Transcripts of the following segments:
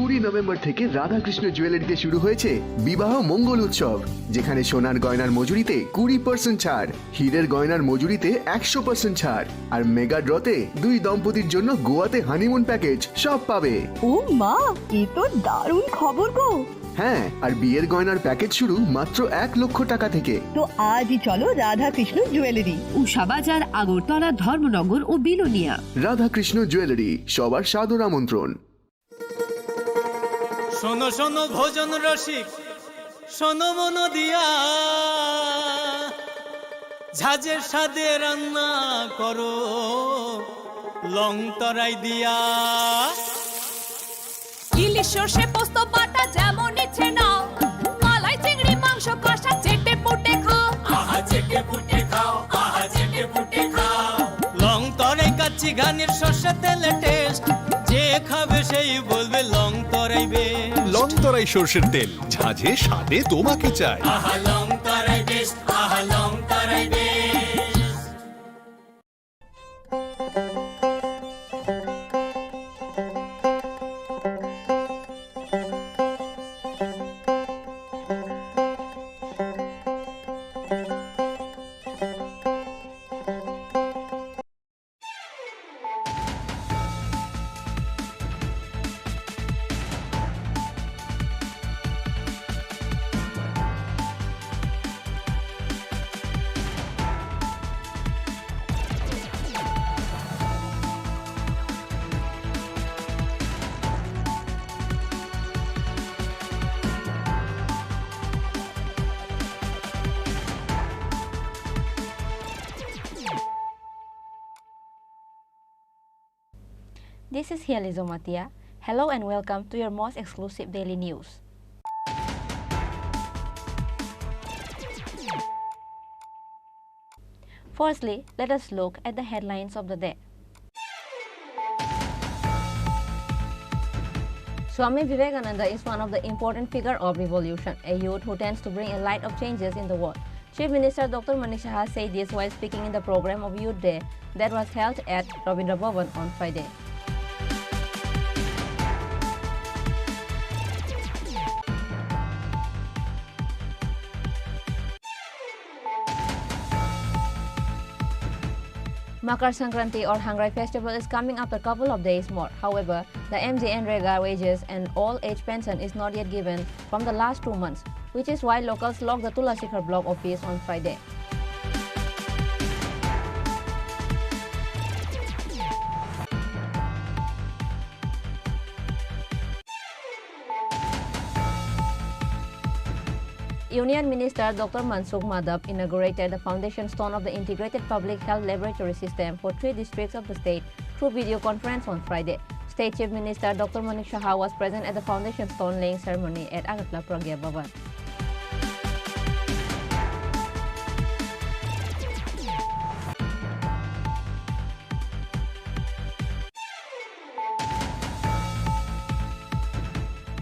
20 November থেকে রাধাকৃষ্ণ জুয়েলারিতে শুরু হয়েছে বিবাহ মঙ্গল উৎসব, যেখানে সোনার গয়নার মজুরিতে 20% ছাড়, হীরের গয়নার মজুরিতে 100% ছাড়, আর মেগা ড্রতে 2 দম্পতির জন্য গোয়াতে হানিমুন প্যাকেজ সব পাবে। ও মা, এ তো দারুণ খবর গো। হ্যাঁ, আর বিয়ের গয়নার প্যাকেজ শুরু মাত্র 1 লক্ষ টাকা থেকে। তো আজই চলো রাধাকৃষ্ণ জুয়েলারি, উষা বাজার, আগরতলা, ধর্মনগর ও বিলোনিয়া। রাধাকৃষ্ণ জুয়েলারি, সবার সাদর আমন্ত্রণ। শোনো শোনো ভোজন রসিক, শোনো মন দিয়া, ঝাঁঝের সাদে রান্না করো লং তরাই দিয়া। ইলিশ সর্ষে পোস্ত বাটা যেমন ইচ্ছে নাও, মালাই চিংড়ি মাংস কষা চেটে পুটে খাও, আহা চেটে পুটে খাও, আহা চেটে পুটে খাও। লং তরাই কাচ্চি ঘানির সর্ষে তেলে টেস্ট, যে খাবে সেই বলবে লং তরাই বেশ। লং তরাই সর্ষের তেল, ঝাঁঝে স্বাদে তোমাকে চাই। আহা লং তরাই বেশ, আহা লং তরাই বেশ। This is Hializo Matia. Hello and welcome to your most exclusive daily news. Firstly, let us look at the headlines of the day. Swami Vivekananda is one of the important figures of revolution, a youth who tends to bring a light of changes in the world. Chief Minister Dr. Manish Saha said this while speaking in the program of Youth Day that was held at Rabindra Bhavan on Friday. Makar Sankranti or Hangrai festival is coming up a couple of days more. However, the MGNREGA wages and all-age pension is not yet given from the last 2 months, which is why locals locked the Tulasikhar block office on Friday. Union Minister Dr. Mansukh Madhav inaugurated the foundation stone of the Integrated Public Health Laboratory System for 3 districts of the state through video conference on Friday. State Chief Minister Dr. Manish Saha was present at the foundation stone laying ceremony at Agartala Pragya Bhavan.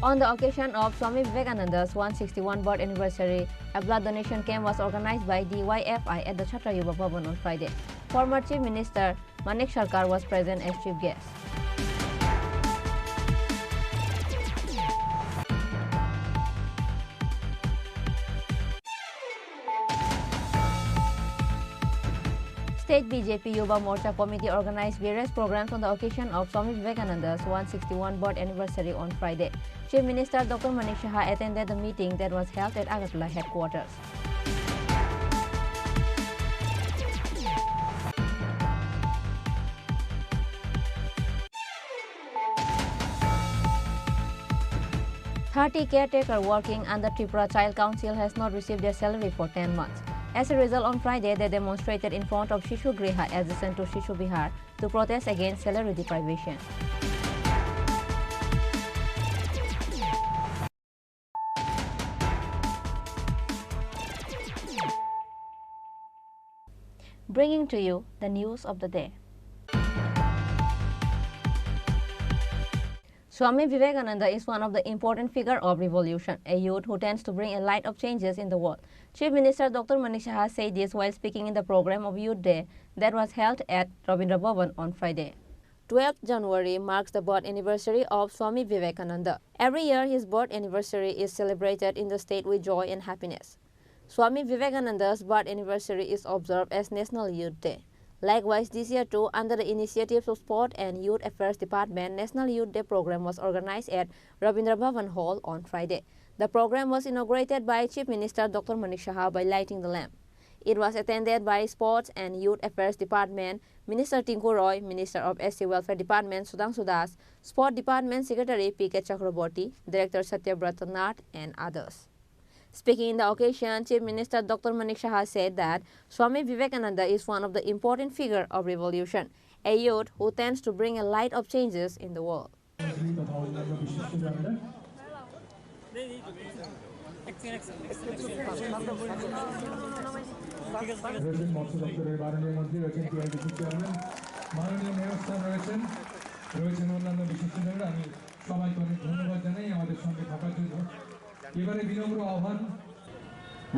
On the occasion of Swami Vivekananda's 161th birth anniversary, a blood donation camp was organized by DYFI at the Chhatra Yuva Bhavan on Friday. Former Chief Minister Manik Sarkar was present as chief guest. State BJP Yuva Morcha Committee organized various programs on the occasion of Swami Vivekananda's 161th birth anniversary on Friday. Chief Minister Dr. Manish Saha attended the meeting that was held at Agartala headquarters. Thirty caretakers working under Tripura Child Council has not received their salary for 10 months. As a result, on Friday, they demonstrated in front of Shishu Griha adjacent to Shishu Bihar to protest against salary deprivation. Bringing to you the news of the day. Swami Vivekananda is one of the important figures of revolution, a youth who tends to bring a light of changes in the world. Chief Minister Dr. Manish Saha said this while speaking in the program of Youth Day that was held at Rabindra Bhavan on Friday. 12th January marks the birth anniversary of Swami Vivekananda. Every year, his birth anniversary is celebrated in the state with joy and happiness. Swami Vivekananda's birth anniversary is observed as National Youth Day. Likewise, this year too, under the initiatives of Sport and Youth Affairs Department, National Youth Day program was organized at Rabindra Bhavan Hall on Friday. The program was inaugurated by Chief Minister Dr. Manik Saha by lighting the lamp. It was attended by Sports and Youth Affairs Department, Minister Tinku Roy, Minister of SC Welfare Department Sudhanshu Das, Sport Department Secretary P.K. Chakraborty, Director Satyabrata Nath, and others. Speaking in the occasion, Chief Minister Dr. Manik Saha said that Swami Vivekananda is one of the important figures of revolution, a youth who tends to bring a light of changes in the world.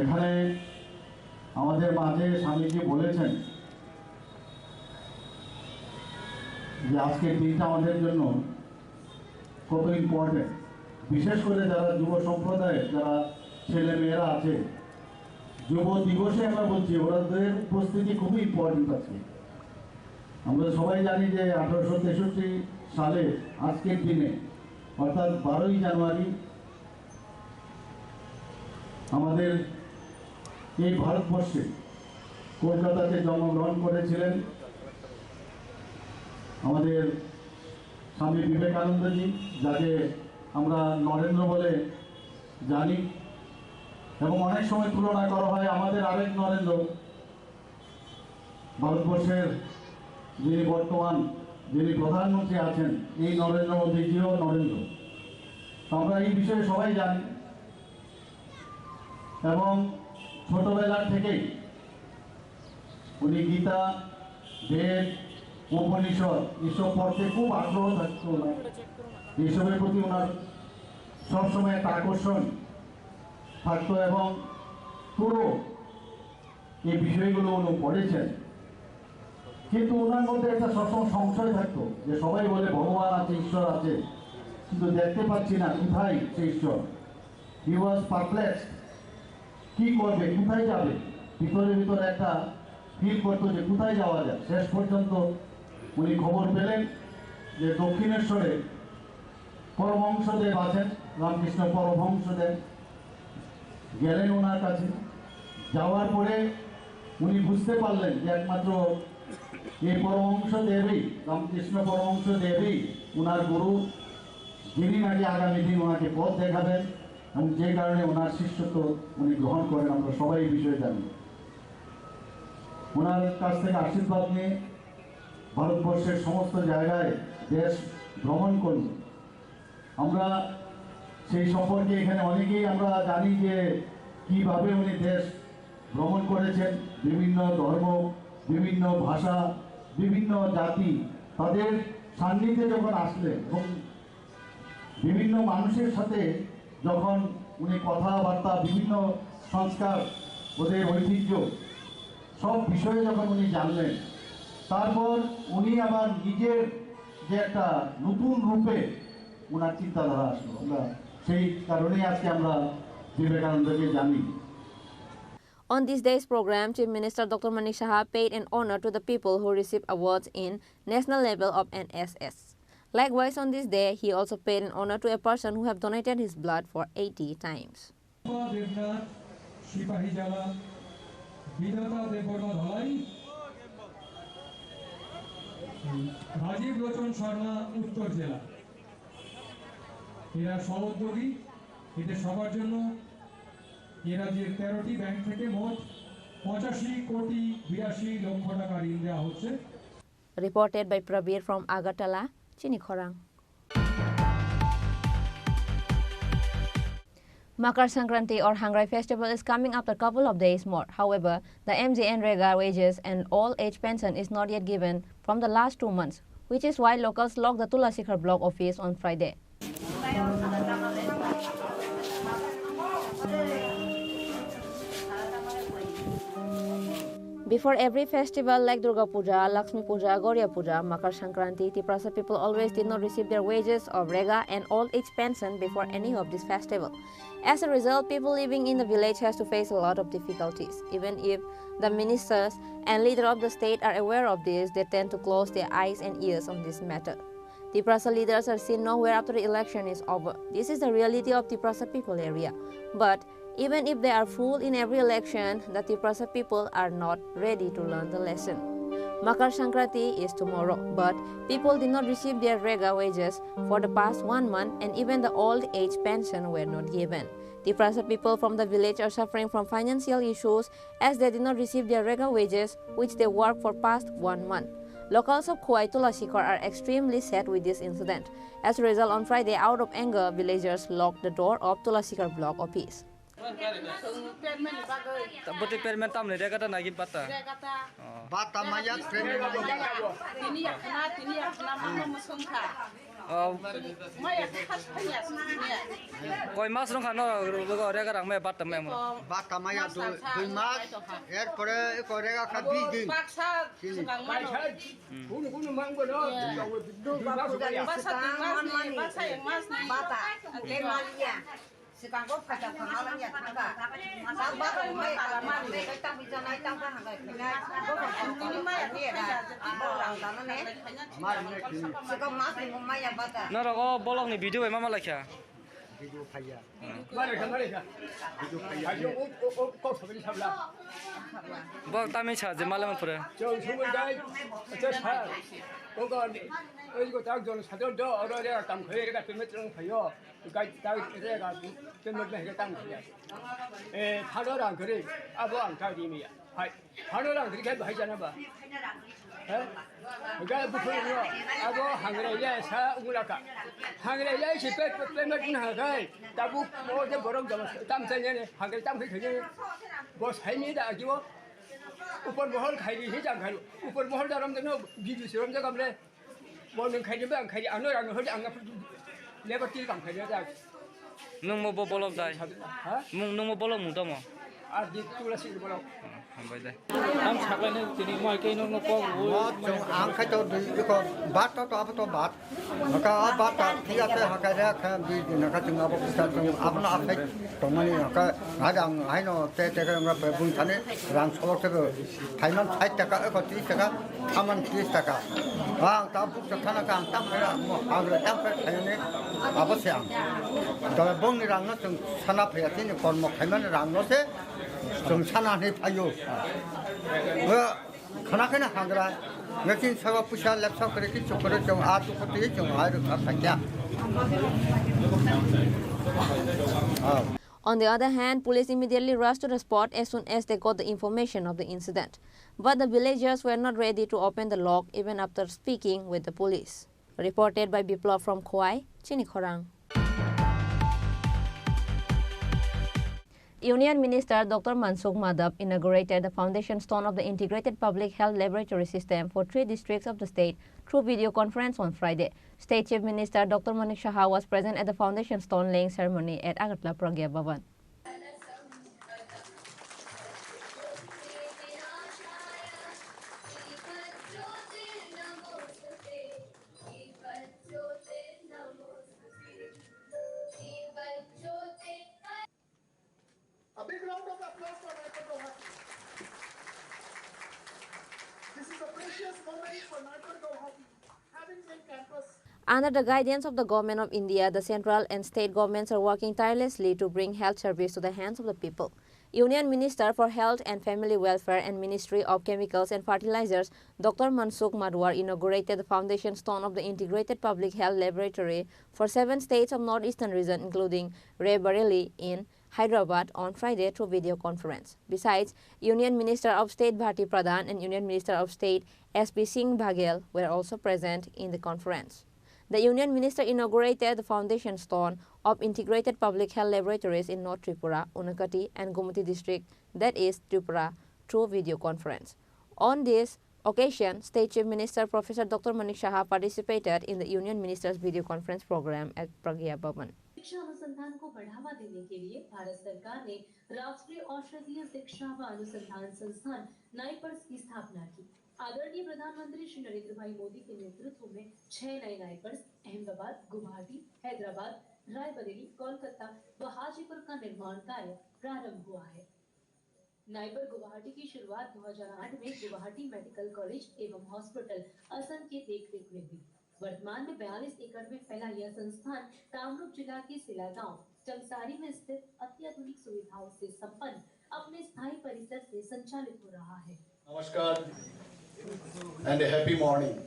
এখানে আমাদের মাঝে স্বামীজি বলেছেন যে আজকের দিনটা আমাদের জন্য কত ইম্পর্টেন্ট, বিশেষ করে যারা যুব সম্প্রদায়ের যারা ছেলে মেয়েরা আছে, যুব দিবসে আমরা বলছি ওদের উপস্থিতি খুবই ইম্পর্টেন্ট আছে। আমরা সবাই জানি যে 1863 সালে আজকের দিনে অর্থাৎ 12ই জানুয়ারি আমাদের এই ভারতবর্ষে কলকাতাতে জন্মগ্রহণ করেছিলেন আমাদের স্বামী বিবেকানন্দজি, যাকে আমরা নরেন্দ্র বলে জানি, এবং অনেক সময় তুলনা করা হয় আমাদের আরেক নরেন্দ্র, ভারতবর্ষের যিনি বর্তমান যিনি প্রধানমন্ত্রী আছেন এই নরেন্দ্র মোদীজিও নরেন্দ্র। আমরা এই বিষয়ে সবাই জানি এবং ছোটবেলার থেকেই উনি গীতা, বেদ, উপনিষদ এসব পড়তে খুব আগ্রহ থাকতো। এইসবের প্রতি ওনার সবসময় একটা আকর্ষণ থাকতো এবং পুরো এই বিষয়গুলো উনি পড়েছেন। কিন্তু ওনার মধ্যে একটা সবসময় সংশয় থাকতো যে সবাই বলে ভগবান আছে, ঈশ্বর আছে, কিন্তু দেখতে পাচ্ছি না কোথায় সেই ঈশ্বর। হি ওয়াজ পারপ্লেক্সড, কি করবে, কোথায় যাবে, ভিতরে ভিতরে একটা ফিল করতো যে কোথায় যাওয়া যায়। শেষ পর্যন্ত উনি খবর পেলেন যে দক্ষিণেশ্বরে পরমহংসদেব আছেন, রামকৃষ্ণ পরমহংসদেব। গেলেন ওনার কাছে, যাওয়ার পরে উনি বুঝতে পারলেন যে একমাত্র এই পরমহংসদেবই, রামকৃষ্ণ পরমহংসদেবই ওনার গুরু, যিনি নাকি আগামী দিন ওনাকে পথ দেখাবেন, এবং যে কারণে ওনার শিষ্যত্ব উনি গ্রহণ করেন। আমরা সবাই এই বিষয়ে জানি। ওনার কাছ থেকে আশীর্বাদ নিয়ে ভারতবর্ষের সমস্ত জায়গায় দেশ ভ্রমণ করল। আমরা সেই সম্পর্কে এখানে অনেকেই আমরা জানি যে কিভাবে উনি দেশ ভ্রমণ করেছেন। বিভিন্ন ধর্ম, বিভিন্ন ভাষা, বিভিন্ন জাতি তাদের সান্নিধ্যে যখন আসলেন এবং বিভিন্ন মানুষের সাথে যখন উনি কথাবার্তা, বিভিন্ন সংস্কার, ওদের ঐতিহ্য সব বিষয়ে যখন উনি জানলেন, তারপর উনি আবার নিজের যে একটা নতুন রূপে ওনার চিন্তাধারা আসলো। আমরা সেই কারণেই আজকে আমরা বিবেকানন্দকে জানি। On this day's program, Chief Minister Dr. Manik Saha paid an honor to the people who received awards in national level of NSS. Likewise, on this day, he also paid an honor to a person who have donated his blood for 80 times. Rajib লোচন শর্মা উত্তর জেলা, এরা সহোদ্যোগী। এদের সবার জন্য এ রাজ্যের 13টি bank থেকে মোট 85,82,00,000 টাকা ঋণ দেওয়া হচ্ছে। Reported by Prabir from Agartala, Chini Khorang. Makar Sankranti or Hangrai festival is coming up a couple of days more. However, the MGNREGA wages and all age pension is not yet given from the last 2 months, which is why locals locked the Tulasikhar block office on Friday. Before every festival like Durga Puja, Lakshmi Puja, Gauriya Puja, Makar Sankranti, Tiprasa people always did not receive their wages of rega and old age pension before any of this festival. As a result, people living in the village has to face a lot of difficulties. Even if the ministers and leader of the state are aware of this, they tend to close their eyes and ears on this matter. Tiprasa leaders are seen nowhere after the election is over. This is the reality of Tiprasa people area. But even if they are fooled in every election, the Tiprasa people are not ready to learn the lesson. Makar Sankranti is tomorrow, but people did not receive their rega wages for the past 1 month, and even the old age pension were not given. Tiprasa people from the village are suffering from financial issues as they did not receive their rega wages, which they worked for past 1 month. Locals of Khoi Tulasikor are extremely sad with this incident. As a result, on Friday, out of anger, villagers locked the door of Tulasikor block office. Betul permen tam ni dia kata nak pergi patah. Bata maya permen Tini ya kena mana musungka. Maya khas punya sini. Koi mas dong kan lo dia kata me patah me. Bata maya dui mas pore korega kabi din. Paksa sekarang mana? Gunu manggo no. Paksa yang mas ni. Bata, Kemalia. Sekarang kau kata pengalan ya tangga. Masa bata mai alaman ni kita bisa naik tangga harga. Kau ini mai ni dah. Orang sana ni. Sekarang mas ni mai ya bata. Nara ko bolong ni video mama lakya. Video kaya. Mari ka. Video kaya. Ayo kau sabili sabla. Bok tami cha je malam pura. Jauh sumber gai. Acha. Kau kan 이거 딱 저는 사전도 어려야 땅 거기가 좀 metron 가요. 그러니까 딱 이래가 좀 metron 땅 거야. 파로랑 그래. 아버랑 가디미야. 파로랑 그렇게 해도 하잖아 봐. 그러니까 부풀이요. 아버 한글에 사 우라까. 한글에 시백 빼면 하가. 따부 뭐제 버럭 좀 땀새네. 한글 땀 그게 뭐 삶이다 아기고. ऊपर महल खाई ही जा खाई ऊपर महल दारम देनो बिजु सिरम जा gamle बोलन खाई बे आं खाई आनो रानो हो आं लेबर ती काम खाई जा Nung mo bolong dai. ha Nung mo bolong mu damo. आ दि तुला सिर बोलो Hambai dai. हम छाबे ने तिनी मै के नो को जो आंख तो देखो बात तो अब तो बात मका अब बात ठीक है हका रे खा बी दिन का तुम अब कुछ तुम अपना आप तो मनी हका आदां हाइनो ते का पे बुन थाने रां सोलो से फाइनल 60 টাকা 30 টাকা खामन 30 টাকা हां ता बुक थाना का तम रे आग रे तम पे थाने अब से आं तो बंग रां न तुम साना फया तिनी कर्म खाइमान रां न से 좀 산안해 봐요. 그나그나 하더라. 며칠 사과 부시할 랩서 그렇게 조그려 좀 아주 그때 좀 아이를 갖다냐. On the other hand, police immediately rushed to the spot as soon as they got the information of the incident. But the villagers were not ready to open the lock even after speaking with the police. Reported by Biplov from Khoi, Chini Khorang. Union Minister Dr. Mansukh Madhav inaugurated the foundation stone of the Integrated Public Health Laboratory System for 3 districts of the state through video conference on Friday. State Chief Minister Dr. Manik Saha was present at the foundation stone laying ceremony at Agartala Pragya Bhavan. A big round of applause for Narpur Guwahati. This is a precious moment for Narpur Guwahati, having been campus. Under the guidance of the Government of India, the central and state governments are working tirelessly to bring health service to the hands of the people. Union Minister for Health and Family Welfare and Ministry of Chemicals and Fertilizers, Dr. Mansukh Madhav, inaugurated the foundation stone of the Integrated Public Health Laboratory for 7 states of Northeastern region, including Raebareli in Hyderabad on Friday through video conference. Besides, Union Minister of State Bharti Pradhan and Union Minister of State S.P. Singh Baghel were also present in the conference. The Union Minister inaugurated the foundation stone of Integrated Public Health Laboratories in North Tripura, Unakati and Gumati district, that is Tripura, through video conference. On this occasion, State Chief Minister Professor Dr. Manik Saha participated in the Union Minister's video conference program at Pragya Bhavan. शिक्षा अनुसंधान को बढ़ावा देने के लिए भारत सरकार ने राष्ट्रीय औषधीय शिक्षा व अनुसंधान संस्थान नाइपर्स की स्थापना की। आदरणीय प्रधानमंत्री श्री नरेंद्र भाई मोदी के नेतृत्व में 6 नए नाइपर्स अहमदाबाद, गुवाहाटी, हैदराबाद, रायबरेली, कोलकाता व हाजीपुर का निर्माण कार्य प्रारंभ हुआ है। नाइपर गुवाहाटी की शुरुआत 2008 में गुवाहाटी मेडिकल कॉलेज एवं हॉस्पिटल असम के देखरेख में हुई। वर्तमान में 42 एकड़ में फैला यह संस्थान कामरूप जिला के सिला गांव चमसारी में स्थित अत्याधुनिक सुविधाओं से संपन्न अपने स्थायी परिसर से संचालित हो रहा है। नमस्कार and a happy morning.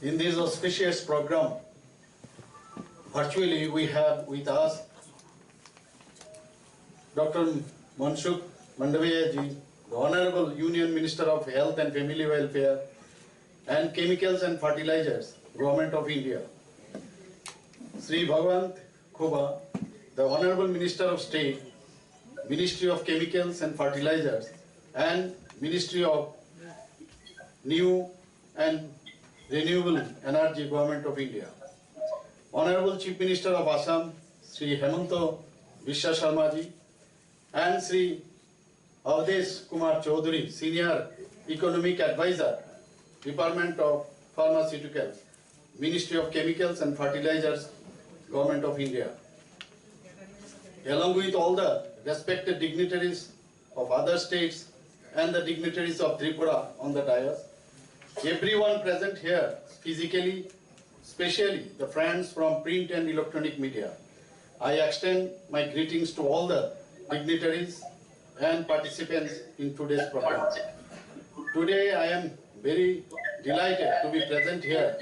In this auspicious program, virtually we have with us Dr. Mansukh Mandavia ji, the Honorable Union Minister of Health and Family Welfare and Chemicals and Fertilizers, Government of India. Sri Bhagwant Khoba, the Honorable Minister of State, Ministry of Chemicals and Fertilizers and Ministry of New and Renewable Energy, Government of India. Honorable Chief Minister of Assam, Sri Hemanta Biswa Sharma ji, and Sri Avdesh Kumar Chaudhary, Senior Economic Advisor, Department of Pharmaceuticals, Ministry of Chemicals and Fertilizers, Government of India. Along with all the respected dignitaries of other states and the dignitaries of Tripura on the dais, everyone present here physically, especially the friends from print and electronic media, I extend my greetings to all the dignitaries and participants in today's program. Today I am very delighted to be present here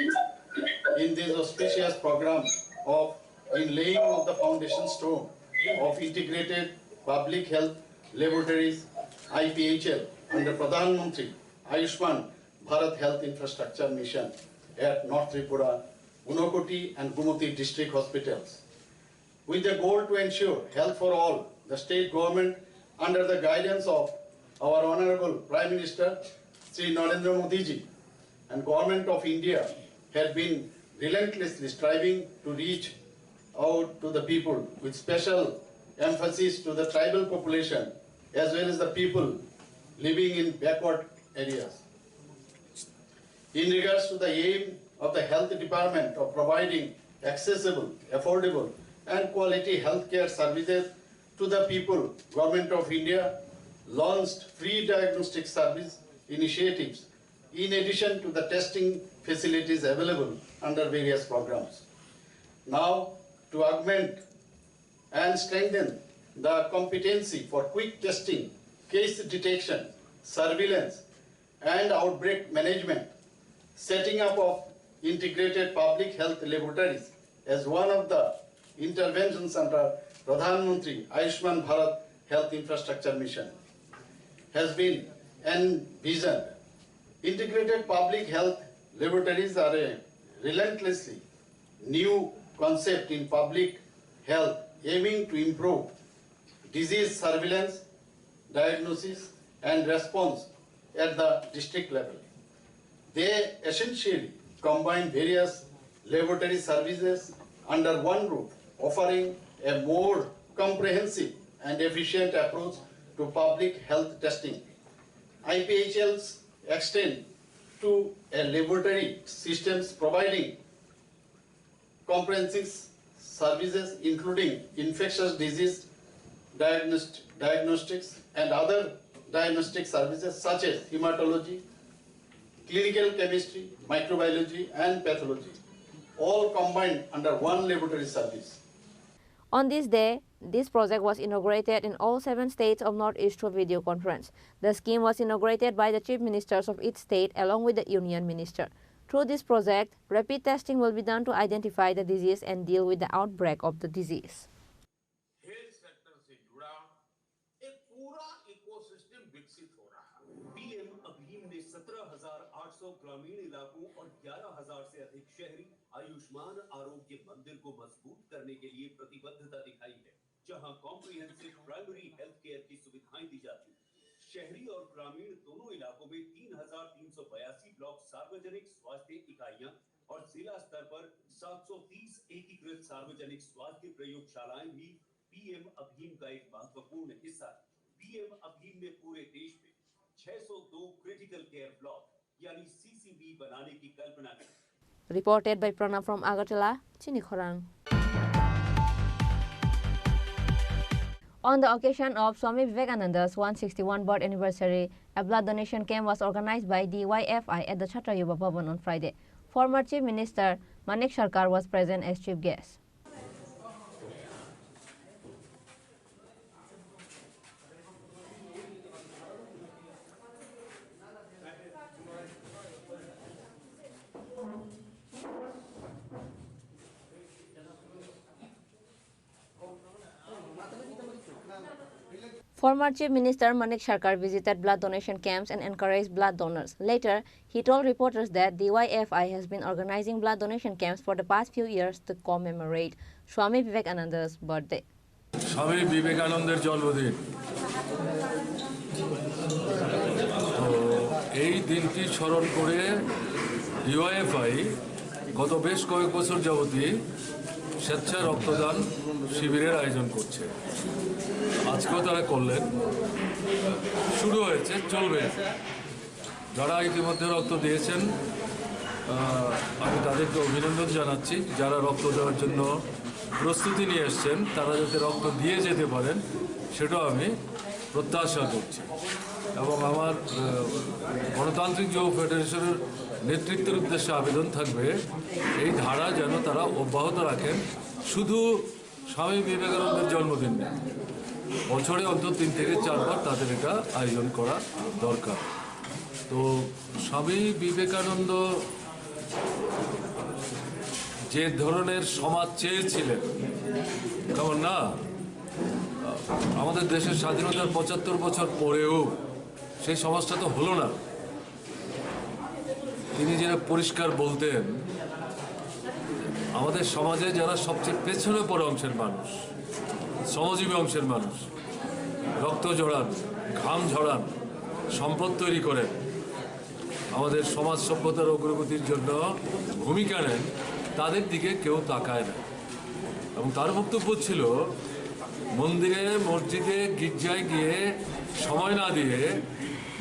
in this auspicious program of laying of the foundation stone of Integrated Public Health Laboratories IPHL under Pradhan Mantri Ayushman Bharat Health Infrastructure Mission at North Tripura, Unakoti and Gumati district hospitals. With the goal to ensure health for all, the state government under the guidance of our Honorable Prime Minister Sri Narendra Modi ji and Government of India have been relentlessly striving to reach out to the people with special emphasis to the tribal population as well as the people living in backward areas. In regards to the aim of the health department of providing accessible, affordable and quality healthcare services to the people, Government of India launched free diagnostic service initiatives in addition to the testing facilities available under various programs. Now, to augment and strengthen the competency for quick testing, case detection, surveillance and outbreak management, setting up of integrated public health laboratories as one of the interventions under Pradhan Mantri Ayushman Bharat Health Infrastructure Mission has been envisioned. Integrated public health laboratories are a relentlessly new concept in public health aiming to improve disease surveillance, diagnosis and response at the district level. They essentially combine various laboratory services under one roof, offering a more comprehensive and efficient approach to public health testing. IPHLs extend to a laboratory systems providing comprehensive services including infectious disease diagnostics and other diagnostic services such as hematology, clinical chemistry, microbiology and pathology, all combined under one laboratory service. On this day, this project was inaugurated in all 7 states of Northeast through video conference. The scheme was inaugurated by the chief ministers of each state along with the union minister. Through this project, rapid testing will be done to identify the disease and deal with the outbreak of the disease. Health sector से जुड़ा एक पूरा ecosystem विकसित हो रहा है। PM अभियान ने 17,800 ग्रामीण इलाकों और 11,000 से अधिक शहरी आयुष्मान आरोग्य मंदिर को मजबूत करने के लिए प्रतिबद्धता दिखाई है, जहां कॉम्प्रिहेंसिव प्राइमरी हेल्थ केयर की सुविधाएं दी जाती हैं। शहरी और ग्रामीण दोनों इलाकों में 3,382 ब्लॉक सार्वजनिक स्वास्थ्य इकाइयां और जिला स्तर पर 730 एकीकृत सार्वजनिक स्वास्थ्य प्रयोगशालाएं भी पीएम अभियान का एक महत्वपूर्ण हिस्सा है। पीएम अभियान ने पूरे देश में 602 क्रिटिकल केयर ब्लॉक यानी सीसीबी बनाने की कल्पना की। Reported by Pranav from Agartala, Chini Khorang. On the occasion of Swami Vivekananda's 161st birth anniversary, a blood donation camp was organized by DYFI at the Chhatra Yuva Bhavan on Friday. Former Chief Minister Manik Sarkar was present as chief guest. Former Chief Minister Manik Sarkar visited blood donation camps and encouraged blood donors. Later, he told reporters that DYFI has been organizing blood donation camps for the past few years to commemorate Swami Vivekananda's birthday. স্বামী বিবেকানন্দের জন্মদিন, তো এই দিনটি স্মরণ করে DYFI গত বেশ কয়েক বছর যাবতই স্বেচ্ছা রক্তদান শিবিরের আয়োজন করছে। আজকেও তারা করলেন, শুরু হয়েছে, চলবে। যারা ইতিমধ্যে রক্ত দিয়েছেন আমি তাদেরকে অভিনন্দন জানাচ্ছি। যারা রক্ত দেওয়ার জন্য প্রস্তুতি নিয়ে এসছেন তারা যাতে রক্ত দিয়ে যেতে পারেন সেটাও আমি প্রত্যাশা করছি। এবং আমার গণতান্ত্রিক যুব ফেডারেশনের নেতৃত্বের উদ্দেশ্যে আবেদন থাকবে এই ধারা যেন তারা অব্যাহত রাখেন। শুধু স্বামী বিবেকানন্দের জন্মদিন না, বছরে অন্তত 3 থেকে 4 বার তাদের এটা আয়োজন করা দরকার। তো স্বামী বিবেকানন্দ যে ধরনের সমাজ চেয়েছিলেন, কেমন না, আমাদের দেশের স্বাধীনতার 75 বছর পরেও সেই সমাজটা তো হলো না। তিনি যেটা পরিষ্কার বলতেন, আমাদের সমাজে যারা সবচেয়ে পেছনে পড়ে অংশের মানুষ, শ্রমজীবী অংশের মানুষ, রক্ত ঝরান, ঘাম ঝরান, সম্পদ তৈরি করেন, আমাদের সমাজ সভ্যতার অগ্রগতির জন্য ভূমিকা নেন, তাদের দিকে কেউ তাকায় না। এবং তার বক্তব্য ছিল মন্দিরে, মসজিদে, গির্জায় গিয়ে সময় না দিয়ে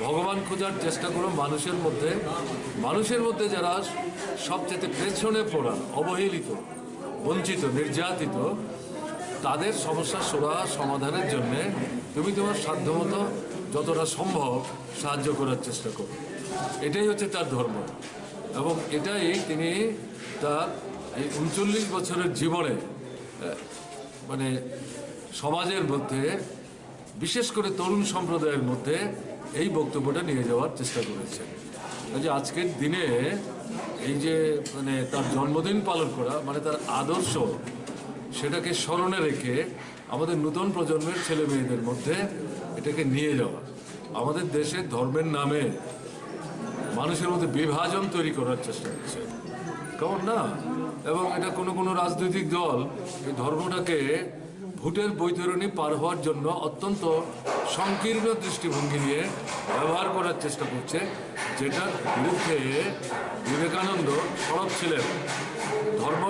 ভগবান খোঁজার চেষ্টা করো মানুষের মধ্যে যারা সবচেয়ে পেছনে পড়া, অবহেলিত, বঞ্চিত, নির্যাতিত, তাদের সমস্যা সমাধানের জন্য তুমি তোমার সাধ্যমতো যতটা সম্ভব সাহায্য করার চেষ্টা করো। এটাই হচ্ছে তার ধর্ম। এবং এটাই তিনি তার এই 39 বছরের জীবনে মানে সমাজের মধ্যে, বিশেষ করে তরুণ সম্প্রদায়ের মধ্যে এই বক্তব্যটা নিয়ে যাওয়ার চেষ্টা করেছেন। যে আজকের দিনে এই যে মানে তার জন্মদিন পালন করা, মানে তার আদর্শ, সেটাকে স্মরণে রেখে আমাদের নতুন প্রজন্মের ছেলে মেয়েদের মধ্যে এটাকে নিয়ে যাওয়া। আমাদের দেশে ধর্মের নামে মানুষের মধ্যে বিভাজন তৈরি করার চেষ্টা করছে, কেমন না। এবং এটা কোনো রাজনৈতিক দল এই ধর্মটাকে ভোটের বৈতরণী পার হওয়ার জন্য অত্যন্ত সংকীর্ণ দৃষ্টিভঙ্গি নিয়ে ব্যবহার করার চেষ্টা করছে, যেটার বিরুদ্ধে বিবেকানন্দ সরব ছিলেন। ধর্ম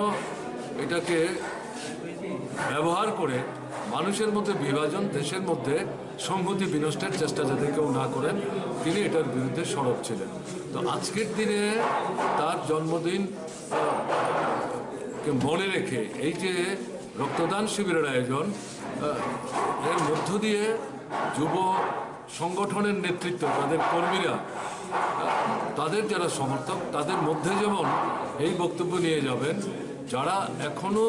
এটাকে ব্যবহার করে মানুষের মধ্যে বিভাজন, দেশের মধ্যে সংহতি বিনষ্টের চেষ্টা যাতে কেউ না করেন, তিনি এটার বিরুদ্ধে সরব ছিলেন। তো আজকের দিনে তার জন্মদিন কে মনে রেখে এই যে রক্তদান শিবিরের আয়োজন, এর মধ্য দিয়ে যুব সংগঠনের নেতৃত্ব, তাদের কর্মীরা, তাদের যারা সমর্থক, তাদের মধ্যে যেমন এই বক্তব্য নিয়ে যাবেন যারা এখনও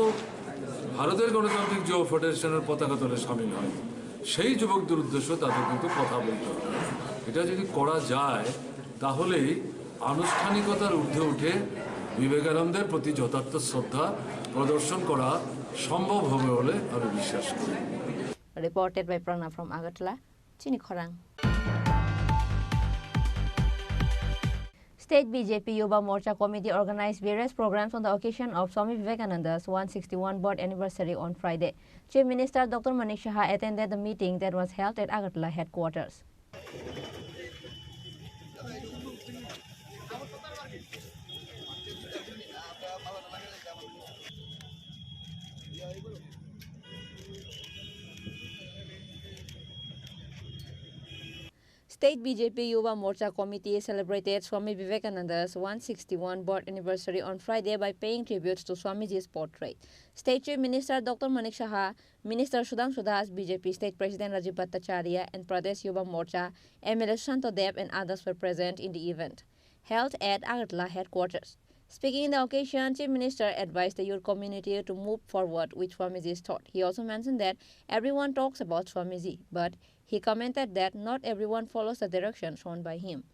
ভারতের গণতান্ত্রিক যুব ফেডারেশনের পতাকা তলে সামিল হয়, সেই যুবকদের উদ্দেশ্য তাদের কিন্তু কথা বলতে হবে। এটা যদি করা যায় তাহলেই আনুষ্ঠানিকতার ঊর্ধ্বে উঠে বিবেকানন্দের প্রতি যথার্থ শ্রদ্ধা প্রদর্শন করা সম্ভব হবে বলে আমি বিশ্বাস করি। Reported by Pranav from Agartala, Chini Khorang. State BJP Yuva Morcha Committee organized various programs on the occasion of Swami Vivekananda's 161st birth anniversary on Friday. Chief Minister Dr. Manik Saha attended the meeting that was held at Agartala headquarters. State BJP Yuva Morcha Committee celebrated Swami Vivekananda's 161 birth anniversary on Friday by paying tributes to Swamiji's portrait. State Chief Minister Dr. Manik Saha, Minister Sudhanshu Das, BJP State President Rajiv Bhattacharya, and Pradesh Yuva Morcha, MLA Shanto Dev, and others were present in the event, held at Agartala headquarters. Speaking in the occasion, Chief Minister advised the youth community to move forward with Swamiji's thought. He also mentioned that everyone talks about Swamiji, but he commented that not everyone follows the direction shown by him.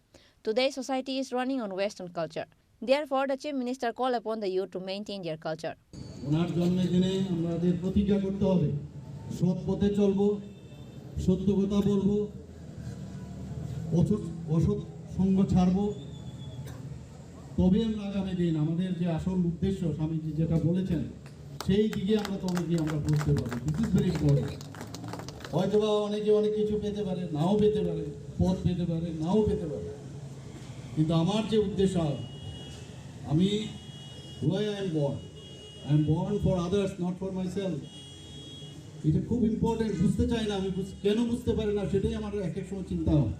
Today's society is running on Western culture. Therefore, the Chief Minister called upon the youth to maintain their culture. ওনার জন্মদিনে আমাদের প্রতিজ্ঞা করতে হবে সৎ পথে চলবো সত্য কথা বলবো অসৎ সঙ্গ ছাড়বো তবে আমরা আগামী দিন আমাদের যে আসল উদ্দেশ্য স্বামীজি যেটা বলেছেন সেই দিকে আমরা তবে গিয়ে আমরা বুঝতে পারবো দিস ইজ ভেরি ইম্পর্টেন্ট হয়তোবা অনেকে অনেক কিছু পেতে পারে নাও পেতে পারে পথ পেতে পারে নাও পেতে পারে কিন্তু আমার যে উদ্দেশ্য আমি why I am born for others, not for myself. এটা খুব ইম্পর্টেন্ট বুঝতে চাই না আমি কেন বুঝতে পারি না সেটাই আমার এক এক সময় চিন্তা হয়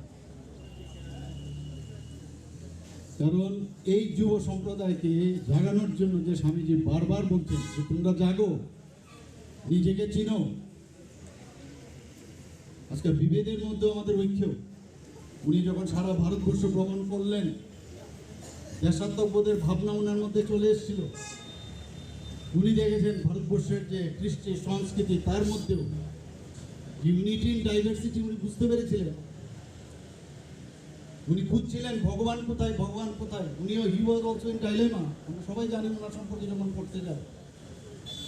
কারণ এই যুব সম্প্রদায়কে জাগানোর জন্য যে স্বামীজি বারবার বলছেন যে তোমরা জাগো নিজেকে চিনো আজকে বিভেদের মধ্যে আমাদের ঐক্য উনি যখন সারা ভারতবর্ষ ভ্রমণ করলেন দেশাত্মবোধের ভাবনা ওনার মধ্যে চলে এসেছিল উনি দেখেছেন ভারতবর্ষের যে কৃষ্টি সংস্কৃতি তার মধ্যেও ইউনিটি ইন ডাইভার্সিটি উনি বুঝতে পেরেছিলেন উনি খুঁজছিলেন ভগবান কোথায় উনিও হি ওয়াজ অলসো ইন ডাইলেমা আমরা সবাই জানি ওনার সম্পর্কে যখন পড়তে যায়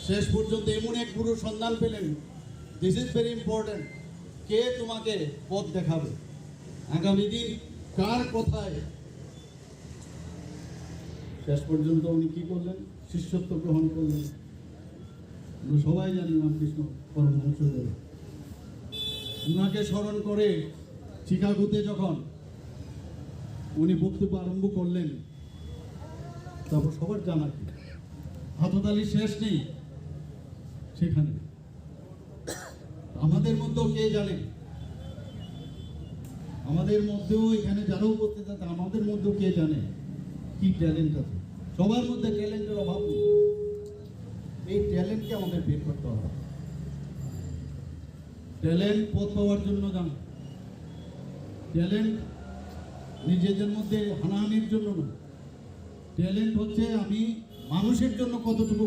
শেষ পর্যন্ত এমন এক গুরুর সন্ধান পেলেন দিস ইজ ভেরি ইম্পর্টেন্ট কে তোমাকে পথ দেখাবে আগামী দিন কার কথায় শেষ পর্যন্ত উনি কি করলেন শিষ্যত্ব গ্রহণ করলেন আমরা সবাই জানি রামকৃষ্ণ পরমহংসদেব উনাকে স্মরণ করে চিকাগোতে যখন উনি বক্তব্য আরম্ভ করলেন তারপর সবার জানা কি হাততালি শেষ নেই সেখানে আমাদের মধ্যেও কে জানে আমাদের মধ্যেও এখানে যারা উপস্থিত আছে আমাদের মধ্যেও কে জানে কি ট্যালেন্ট আছে সবার মধ্যে ট্যালেন্টের অভাব নেই এই ট্যালেন্টকে আমাদের বের করতে হবে ট্যালেন্ট পথ পাওয়ার জন্য জানো ট্যালেন্ট নিজেদের মধ্যে হানাহানির জন্য না ট্যালেন্ট হচ্ছে আমি মানুষের জন্য কতটুকু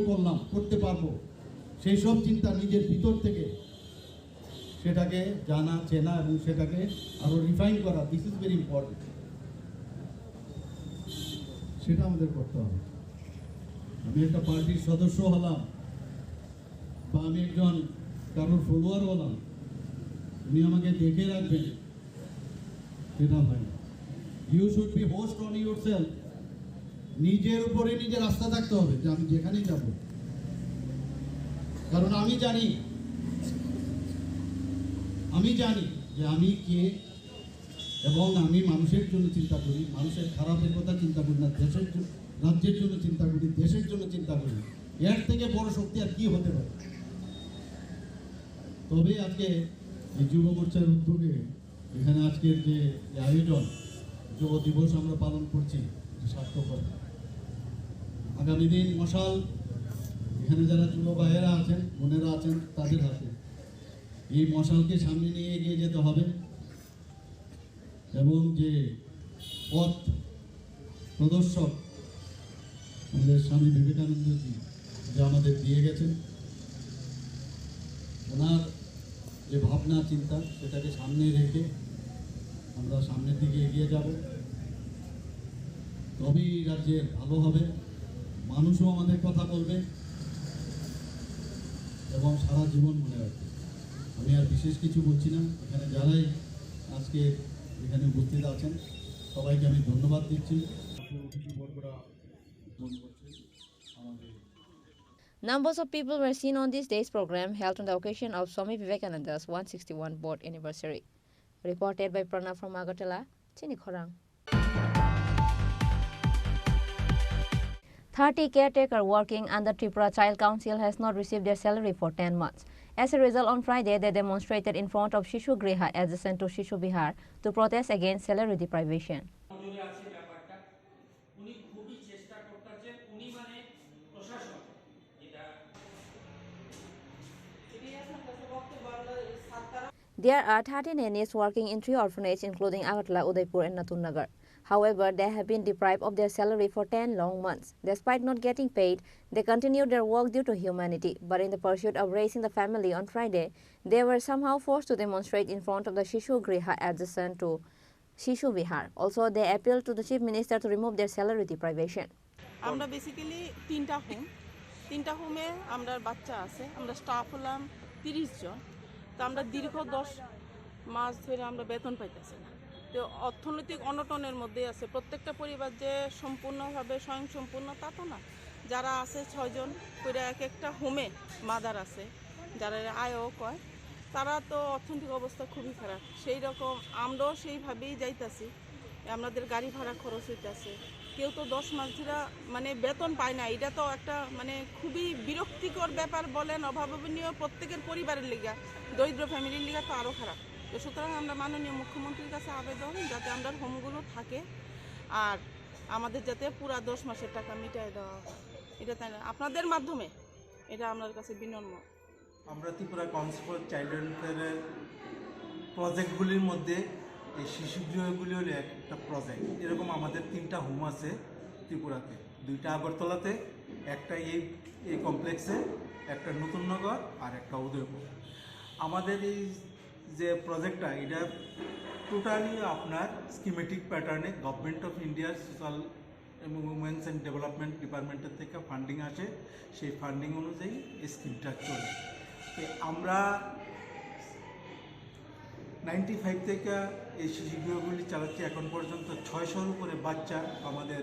করতে পারবো সেই সব চিন্তা নিজের ভিতর থেকে সেটাকে জানা চেনা এবং সেটাকে আরো রিফাইন করা দিস ইজ ভেরি ইম্পর্টেন্ট সেটা আমাদের করতে হবে আমি একটা পার্টির সদস্য হলাম বা আমি একজন কারোর ফলোয়ার হলাম উনি আমাকে দেখে রাখবেন সেটা হয় না you should be host on yourself নিজের উপরে নিজের আস্থা থাকতে হবে যে আমি যেখানেই যাব কারণ আমি জানি যে আমি কে এবং আমি মানুষের জন্য চিন্তা করি মানুষের খারাপের কথা চিন্তা করি না দেশের রাজ্যের জন্য চিন্তা করি দেশের জন্য চিন্তা করি এর থেকে বড় শক্তি আর কি হতে পারে তবে আজকে এই যুব মোর্চার উদ্যোগে এখানে আজকের যে আয়োজন যুব দিবস আমরা পালন করছি স্বাস্থ্যকর আগামী দিন মশাল এখানে যারা যুব ভাইয়েরা আছেন বোনেরা আছেন তাদের হাতে এই মশালকে সামনে নিয়ে এগিয়ে যেতে হবে এবং যে পথ প্রদর্শক আমাদের স্বামী বিবেকানন্দজি যে আমাদের দিয়ে গেছেন ওনার যে ভাবনা চিন্তা সেটাকে সামনে রেখে আমরা সামনের দিকে এগিয়ে যাব তবেই রাজ্যের ভালো হবে মানুষও আমাদের কথা বলবে এবং সারা জীবন মনে রাখবে আমি আর বিশেষ কিছু বলছি না এখানে যারাই আজকে এখানে উপস্থিত আছেন সবাইকে আমি ধন্যবাদ দিচ্ছি Numbers of people were seen on this day's program held on the occasion of Swami Vivekananda's 161 birth anniversary. Reported by Pranav from Agartala, Chini Khorang. 30 caretakers working under Tripura Child Council has not received their salary for 10 months. As a result, on Friday, they demonstrated in front of Shishu Griha adjacent to Shishu Bihar to protest against salary deprivation. There are 30 nannies working in 3 orphanages including Agartala, Udaipur and Natun Nagar. However, they have been deprived of their salary for 10 long months. Despite not getting paid, they continued their work due to humanity. But in the pursuit of raising the family on Friday, they were somehow forced to demonstrate in front of the Shishu Griha adjacent to Shishu Bihar. Also, they appealed to the Chief Minister to remove their salary deprivation. আমরা basically তিনটা হোমে আমরা বাচ্চা আছে, আমরা staff হলাম 30 জন। তো আমরা দীর্ঘ 10 মাস ধরে আমরা বেতন পাইতেছি না। তো অর্থনৈতিক অনটনের মধ্যে আছে। প্রত্যেকটা পরিবার যে সম্পূর্ণভাবে স্বয়ংসম্পূর্ণ তা তো না। যারা আছে 6 জন করে একটা হোমে মাদার আছে, যারা আয়ও কয়, তারা তো অর্থনৈতিক অবস্থা খুবই খারাপ। সেই রকম আমরাও সেইভাবেই যাইতাছি। আমাদের গাড়ি ভাড়া খরচ হইতেছে। কেউ তো 10 মাস ধরে মানে বেতন পায় না। এটা তো একটা মানে খুবই বিরক্তিকর ব্যাপার বলেন, অভাবনীয় প্রত্যেকের পরিবারের লিগা, দরিদ্র ফ্যামিলির লিগা তো আরও খারাপ। তো সুতরাং আমরা মাননীয় মুখ্যমন্ত্রীর কাছে আবেদন যাতে আমরা হোমগুলো থাকে আর আমাদের যাতে পুরা 10 মাসের টাকা মিটাই দেওয়া হয়। এটা তাই না, আপনাদের মাধ্যমে এটা আমার কাছে বিনম্র। আমরা ত্রিপুরা কাউন্সিল ফর চাইল্ড ওয়েলফেয়ারের প্রজেক্টগুলির মধ্যে এই শিশু গৃহগুলি হলো একটা প্রজেক্ট। এরকম আমাদের 3টা হোম আছে ত্রিপুরাতে, 2টা আগরতলাতে, একটা এই কমপ্লেক্সে, একটা নতুননগর আর একটা উদয়পুর। আমাদের এই যে প্রজেক্টটা এটা টোটালি আপনার স্কিমেটিক প্যাটার্নে গভর্নমেন্ট অফ ইন্ডিয়ার সোশ্যাল এবং উমেন্স অ্যান্ড ডেভেলপমেন্ট ডিপার্টমেন্টের থেকে ফান্ডিং আসে, সেই ফান্ডিং অনুযায়ী এই স্কিমটা চলে। আমরা 95 থেকে এই শিশুগৃহগুলি চালাচ্ছি। এখন পর্যন্ত 600-র উপরে বাচ্চা আমাদের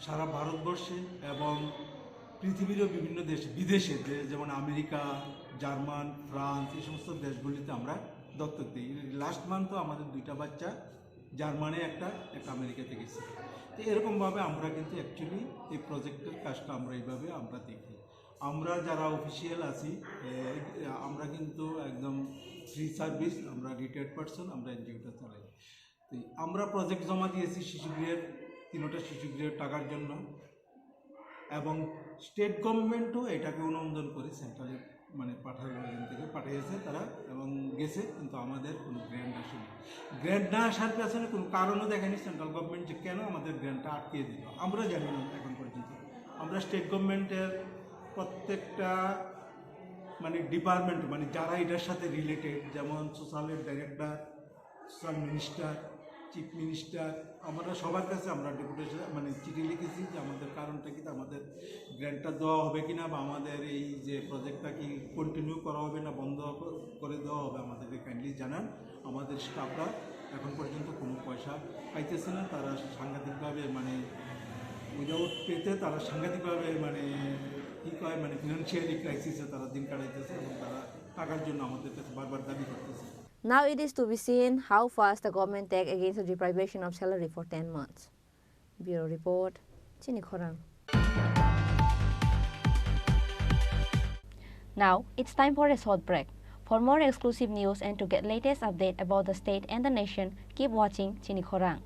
সারা ভারতবর্ষে এবং পৃথিবীরও বিভিন্ন দেশে, বিদেশে যেমন আমেরিকা, জার্মান, ফ্রান্স, এই সমস্ত দেশগুলিতে আমরা দত্তক দিই। লাস্ট মান্থও আমাদের 2টা বাচ্চা জার্মানে, একটা আমেরিকাতে গেছে। তো এরকমভাবে আমরা কিন্তু অ্যাকচুয়ালি এই প্রজেক্টের কাজটা আমরা এইভাবে আমরা দেখি। আমরা যারা অফিসিয়াল আছি আমরা কিন্তু একদম ফ্রি সার্ভিস, আমরা রিটায়ার্ড পারসন, আমরা এনজিওটা চালাই। তো আমরা প্রজেক্ট জমা দিয়েছি শিশুগৃহের 3টা শিশুগৃহের টাকার জন্য এবং স্টেট গভর্নমেন্টও এটাকে অনুমোদন করে সেন্ট্রালে মানে থেকে পাঠিয়েছে তারা এবং গেছে, কিন্তু আমাদের কোনো গ্র্যান্ট আসেনি। গ্র্যান্ট না আসার পেছনে কোনো কারণও দেখেনি সেন্ট্রাল গভর্নমেন্ট যে কেন আমাদের গ্র্যান্টটা আটকিয়ে দিল, আমরা জানি না এখন পর্যন্ত। আমরা স্টেট গভর্নমেন্টের প্রত্যেকটা মানে ডিপার্টমেন্ট মানে যারা এটার সাথে রিলেটেড, যেমন সোশ্যালের director, social minister, chief minister, আমরা সবার কাছে আমরা ডেপুটেশন মানে চিঠি লিখেছি যে আমাদের কারণটা কি, আমাদের গ্র্যান্টটা দেওয়া হবে কি না, বা আমাদের এই যে প্রজেক্টটা কি কন্টিনিউ করা হবে না বন্ধ করে দেওয়া হবে, আমাদেরকে কাইন্ডলি জানান। আমাদের স্টাফরা এখন পর্যন্ত কোনো পয়সা পাইতেছে না। তারা সাংঘাতিকভাবে মানে উইদাউট পেতে তারা সাংঘাতিকভাবে মানে কী কয় মানে ফিনান্সিয়ালি ক্রাইসিসে তারা দিন কাটাইতেছে এবং তারা টাকার জন্য আমাদের কাছে বারবার দাবি করতেছে। Now it is to be seen how fast the government take against the deprivation of salary for 10 months. Bureau Report, Chini Khorang. Now it's time for a short break. For more exclusive news and to get latest update about the state and the nation, keep watching Chini Khorang.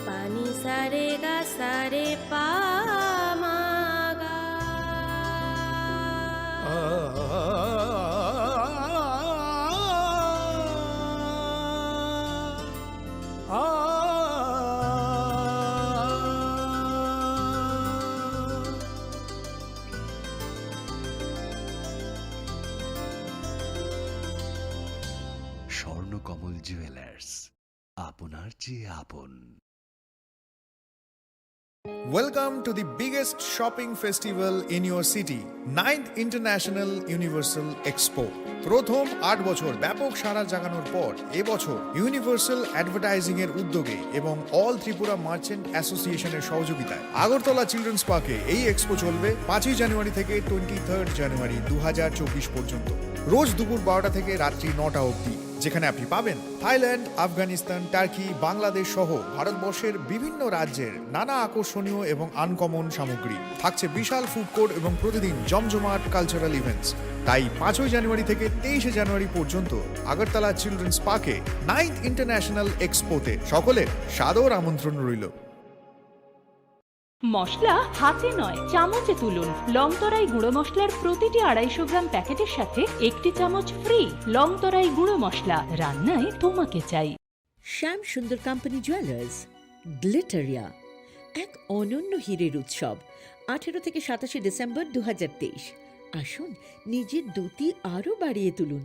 पानी सारे गा सारे पा मा गा Swarnakamal jewellers, আপনার চেয়ে আপন। Welcome to the biggest shopping festival in your city, 9th International Universal Expo. প্রথম 8 বছর ব্যাপক সাড়া জাগানোর পর এবছর ইউনিভার্সাল অ্যাডভার্টাইজিং এর উদ্যোগে এবং অল ত্রিপুরা মার্চেন্ট অ্যাসোসিয়েশনের সহযোগিতায় আগরতলা চিলড্রেন্স পার্কে এই এক্সপো চলবে 5 জানুয়ারি থেকে 23 জানুয়ারি 2024 পর্যন্ত। রোজ দুপুর 12টা থেকে রাত্রি 9টা অবধি, যেখানে আপনি পাবেন থাইল্যান্ড, আফগানিস্তান, টার্কি, বাংলাদেশ সহ ভারতবর্ষের বিভিন্ন রাজ্যের নানা আকর্ষণীয় এবং আনকমন সামগ্রী। থাকছে বিশাল ফুড কোর্ট এবং প্রতিদিন জমজমাট কালচারাল ইভেন্টস। তাই 5 জানুয়ারি থেকে 23 জানুয়ারি পর্যন্ত আগরতলা চিলড্রেন্স পার্কে 9th ইন্টারন্যাশনাল এক্সপোতে সকলের সাদর আমন্ত্রণ রইল। মশলা হাতে নয় চামচে তুলুন। লংতরাই গুঁড়ো মশলার প্রতিটি 250 গ্রাম প্যাকেটের সাথে 1 চামচ ফ্রি। লংতরাই গুঁড়ো মশলা, রান্নায় তোমাকে চাই। শ্যাম সুন্দর কোম্পানি জুয়েলার্স, গ্লিটারিয়া, এক অনন্য হীরের উৎসব। 18 থেকে 27 ডিসেম্বর 2023। আসুন নিজের দ্যুতি আরও বাড়িয়ে তুলুন।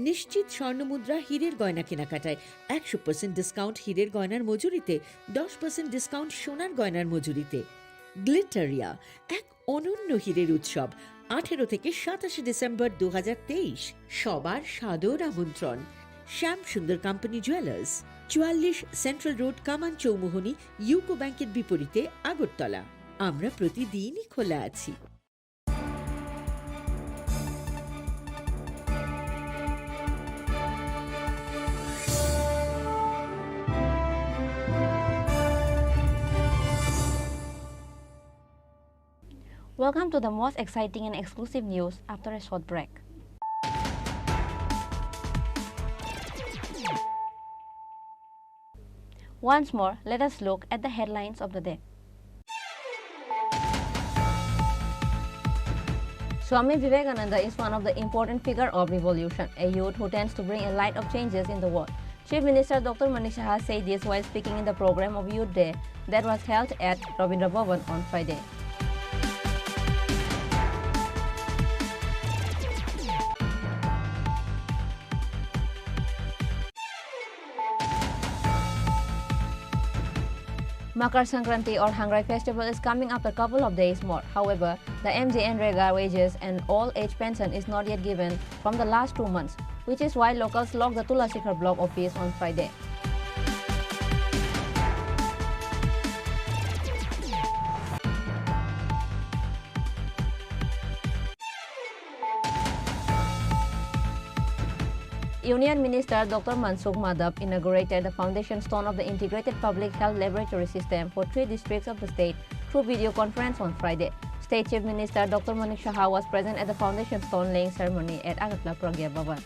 নিশ্চিত স্বর্ণমুদ্রা হীরের গয়না কেনাকাটায় 100% ডিসকাউন্ট হীরের গয়নার মজুরিতে, 10% ডিসকাউন্ট সোনার গয়নার মজুরিতে। গ্লিটারিয়া, এক অনন্য হীরের উৎসব। 18 থেকে 27 ডিসেম্বর 2023। সবার সাদর আমন্ত্রণ। শ্যাম সুন্দর কোম্পানি জুয়েলার্স, 44 সেন্ট্রাল রোড, কামান চৌমুহনী, ইউকো ব্যাংকের বিপরীতে, আগরতলা। আমরা প্রতিদিনই খোলা আছি। Welcome to the most exciting and exclusive news after a short break. Once more, let us look at the headlines of the day. Swami Vivekananda is one of the important figures of revolution, a youth who tends to bring a light of changes in the world. Chief Minister Dr. Manik Saha said this while speaking in the program of Youth Day that was held at Rabindra Bhavan on Friday. Makar Sankranti or Hangrai festival is coming up a couple of days more. However, the MGNREGA wages and all-age pension is not yet given from the last 2 months, which is why locals locked the Tulasikhar block office on Friday. Union Minister Dr. Mansukh Madhav inaugurated the foundation stone of the integrated public health laboratory system for 3 districts of the state through video conference on Friday. State Chief Minister Dr. Manik Saha was present at the foundation stone laying ceremony at Agartala Pragya Bhavan.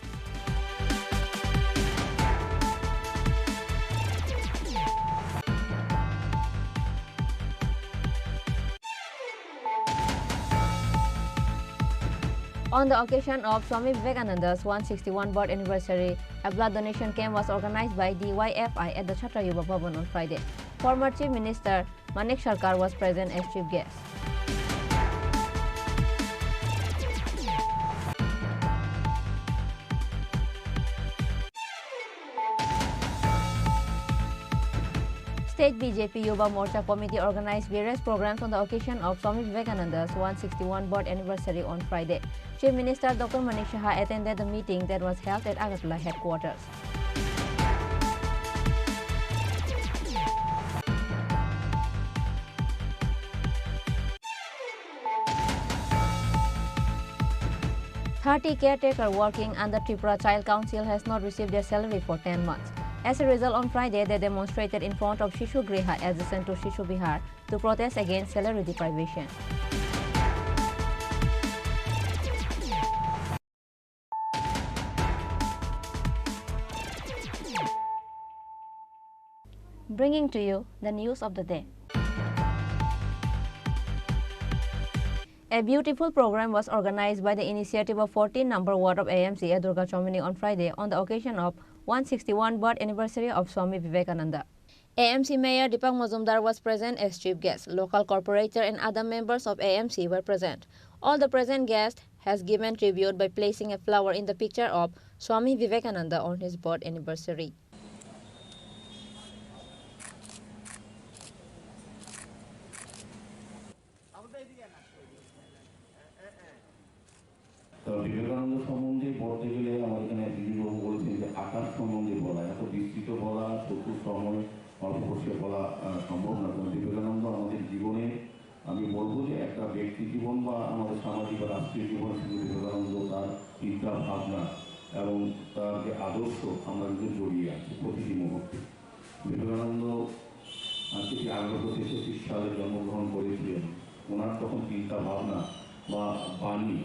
On the occasion of Swami Vivekananda's 161 birth anniversary, a blood donation camp was organized by DYFI at the Chhatra Yuva Bhavan on Friday. Former Chief Minister Manik Sarkar was present as chief guest. State BJP Yuva Morcha Committee organized various programs on the occasion of Swami Vivekananda's 161 birth anniversary on Friday. Chief Minister Dr. Manik Saha attended the meeting that was held at Agartala headquarters. Thirty caretakers working under Tripura Child Council has not received their salary for 10 months. As a result, on Friday, they demonstrated in front of Shishu Griha adjacent to Shishu Bihar to protest against salary deprivation. Bringing to you the news of the day. A beautiful program was organized by the initiative of 14 number ward of AMC at Durga Chomini on Friday on the occasion of 161 birth anniversary of Swami Vivekananda. AMC Mayor Deepak Mazumdar was present as chief guest. Local corporator and other members of AMC were present. All the present guests has given tribute by placing a flower in the picture of Swami Vivekananda on his birth anniversary. বলা সম্ভব না। বিবেকানন্দ আমাদের জীবনে আমি বলবো যে একটা ব্যক্তি জীবন বা আমাদের সামাজিক বা রাষ্ট্রীয় জীবন শুধু বিবেকানন্দ তার চিন্তা ভাবনা এবং তার যে আদর্শ আমরা কিন্তু জড়িয়ে আছি প্রতিটি মুহূর্তে। বিবেকানন্দ 1863 সালে জন্মগ্রহণ করেছিলেন। ওনার তখন চিন্তা ভাবনা বা বাণী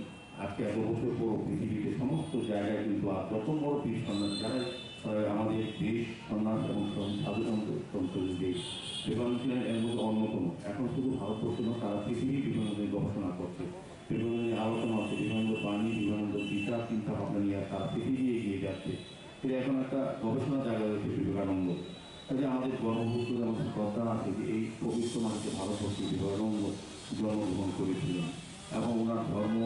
আজকে এত বছর পর পৃথিবীতে সমস্ত জায়গায় কিন্তু যত বড় পীর সন্ন্যাস যারা আমাদের দেশ সন্ন্যাস এবং সাধুতন্ত্র দেশ বিবেকানন্দ ছিলেন এর মধ্যে অন্যতম। এখন শুধু ভারতবর্ষ নয়, সারা পৃথিবী বিবেকানন্দের গবেষণা করছে, বিবেকানন্দের আলোচনা হচ্ছে, বিবেকানন্দ বাণী বিবেকানন্দ বিচার চিন্তা ভাবনা নিয়ে সারা পৃথিবী এগিয়ে যাচ্ছে। এটা এখন একটা গবেষণার জায়গা রয়েছে বিবেকানন্দ। কাজে আমাদের গর্ববোধ করে আমাদের শ্রদ্ধা আছে যে এই পবিত্র মানুষকে ভারতবর্ষে বিবেকানন্দ জন্মগ্রহণ করেছিলেন এবং ওনার ধর্ম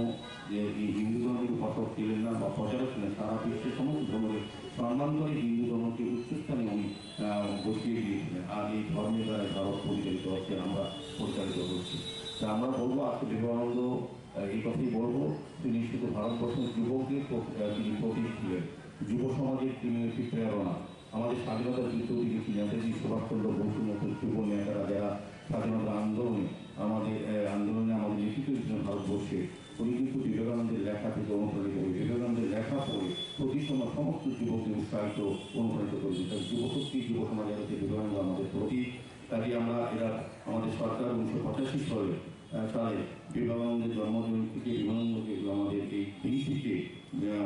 যে এই হিন্দু ধর্মের উপাসক ছিলেন না বা প্রচারক ছিলেন, সারা বিশ্বের সমস্ত ধর্মের সম্মান করে হিন্দু ধর্মকে উচ্চস্থানে উনি বসিয়ে দিয়েছিলেন। আর এই ধর্মের দ্বারা ভারত পরিচালিত হচ্ছে, আমরা পরিচালিত হচ্ছি। তা আমরা বলবো আজকে বিবেকানন্দ এই কথাই বলবো, তিনি শুধু ভারতবর্ষের যুবকদের তিনি প্রতীক ছিলেন, যুব সমাজের তিনি একটি প্রেরণা। আমাদের স্বাধীনতার যুদ্ধ দিকে নেতাজি সুভাষচন্দ্র বসুর মতো যুব নেতারা যারা স্বাধীনতা আন্দোলনে আমাদের নেতৃত্ব দিয়েছিলেন ভারতবর্ষে, উনি কিন্তু বিবেকানন্দের লেখা থেকে অনুপ্রাণিত হয়ে বিবেকানন্দের লেখা পড়ে প্রতি সময় সমস্ত যুবকদের উৎসাহিত অনুপ্রাণিত করেছেন। তাই যুবশক্তি যুব সমাজের কাছে বিবেকানন্দ আমাদের প্রতি। তাই আমরা আমাদের সরকার 1985 সালে বিবেকানন্দের জন্মজয়ন্তীকে বিবেকানন্দকে আমাদের এই দিনটিকে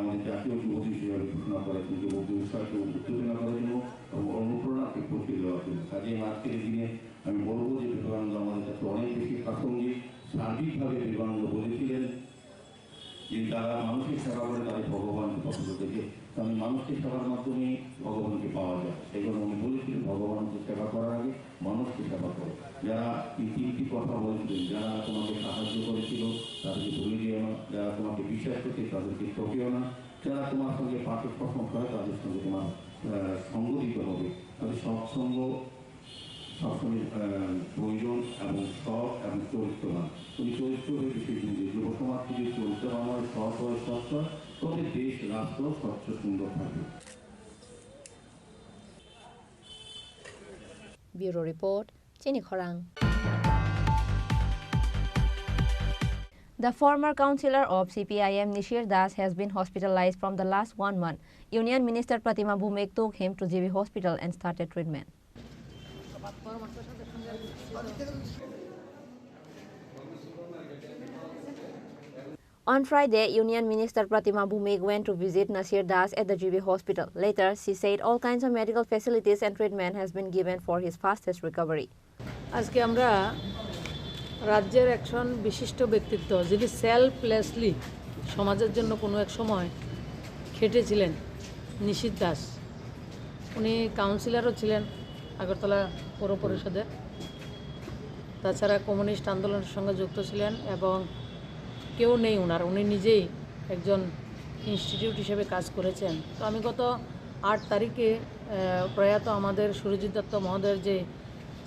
আমাদের জাতীয় যুবদিন হিসেবে ঘোষণা করেছেন, যুবকদের উৎসাহিত উত্তেজনা করার জন্য এবং অনুপ্রেরণাকে পৌঁছে দেওয়ার জন্য। কাজে আজকের দিনে আমি বলবো যে বিবেকানন্দ আমাদের কাছে অনেক বেশি প্রাসঙ্গিক। সার্বিকভাবে বিবেকানন্দ বলেছিলেন যে যারা মানুষের সেবা করে তাদের ভগবানকে পছন্দ থেকে, কারণ মানুষকে সেবার মাধ্যমে ভগবানকে পাওয়া যায়। সেই জন্য উনি বলেছিলেন ভগবানকে সেবা করার আগে মানুষকে সেবা করো। যারা এই তিনটি কথা বলেছিলেন, যারা তোমাকে সাহায্য করেছিল তাদেরকে ভুলে যেও না, যারা তোমাকে বিশ্বাস করছে তাদেরকে ঠকিও না, যারা তোমার সঙ্গে পাঠক পছন্দ করে তাদের সঙ্গে তোমার সঙ্গ দিতে হবে। তাদের সৎসঙ্গ সবসময় প্রয়োজন এবং সৎ এবং চরিত্রবান। তুমি চরিত্র হয়ে বেশি যুব সমাজ যদি চরিত্রবান হয়, সৎ হয়, স্বচ্ছ হয়, তবে দেশ রাষ্ট্র স্বচ্ছ সুন্দর থাকবে। Bureau Report, Chini Khorang. The former councillor of CPIM Nishir Das has been hospitalized from the last 1 month. Union Minister Pratima Bhumek took him to GB Hospital and started treatment. On Friday, Union Minister Pratima Bhumek went to visit Nasir Das at the GB Hospital. Later, she said all kinds of medical facilities and treatment has been given for his fastest recovery. আজকে আমরা রাজ্যের একজন বিশিষ্ট ব্যক্তিত্ব যিনি selflessly সমাজের জন্য কোনো এক সময় খেটেছিলেন, নিশির দাস। উনি কাউন্সিলরও ছিলেন আগরতলা পৌর পরিষদের, তাছাড়া কমিউনিস্ট আন্দোলনের সঙ্গে যুক্ত ছিলেন এবং কেউ নেই ওনার, উনি নিজেই একজন ইনস্টিটিউট হিসেবে কাজ করেছেন। তো আমি গত 8 তারিখে প্রয়াত আমাদের সুরজিৎ দত্ত মহোদয়ের যে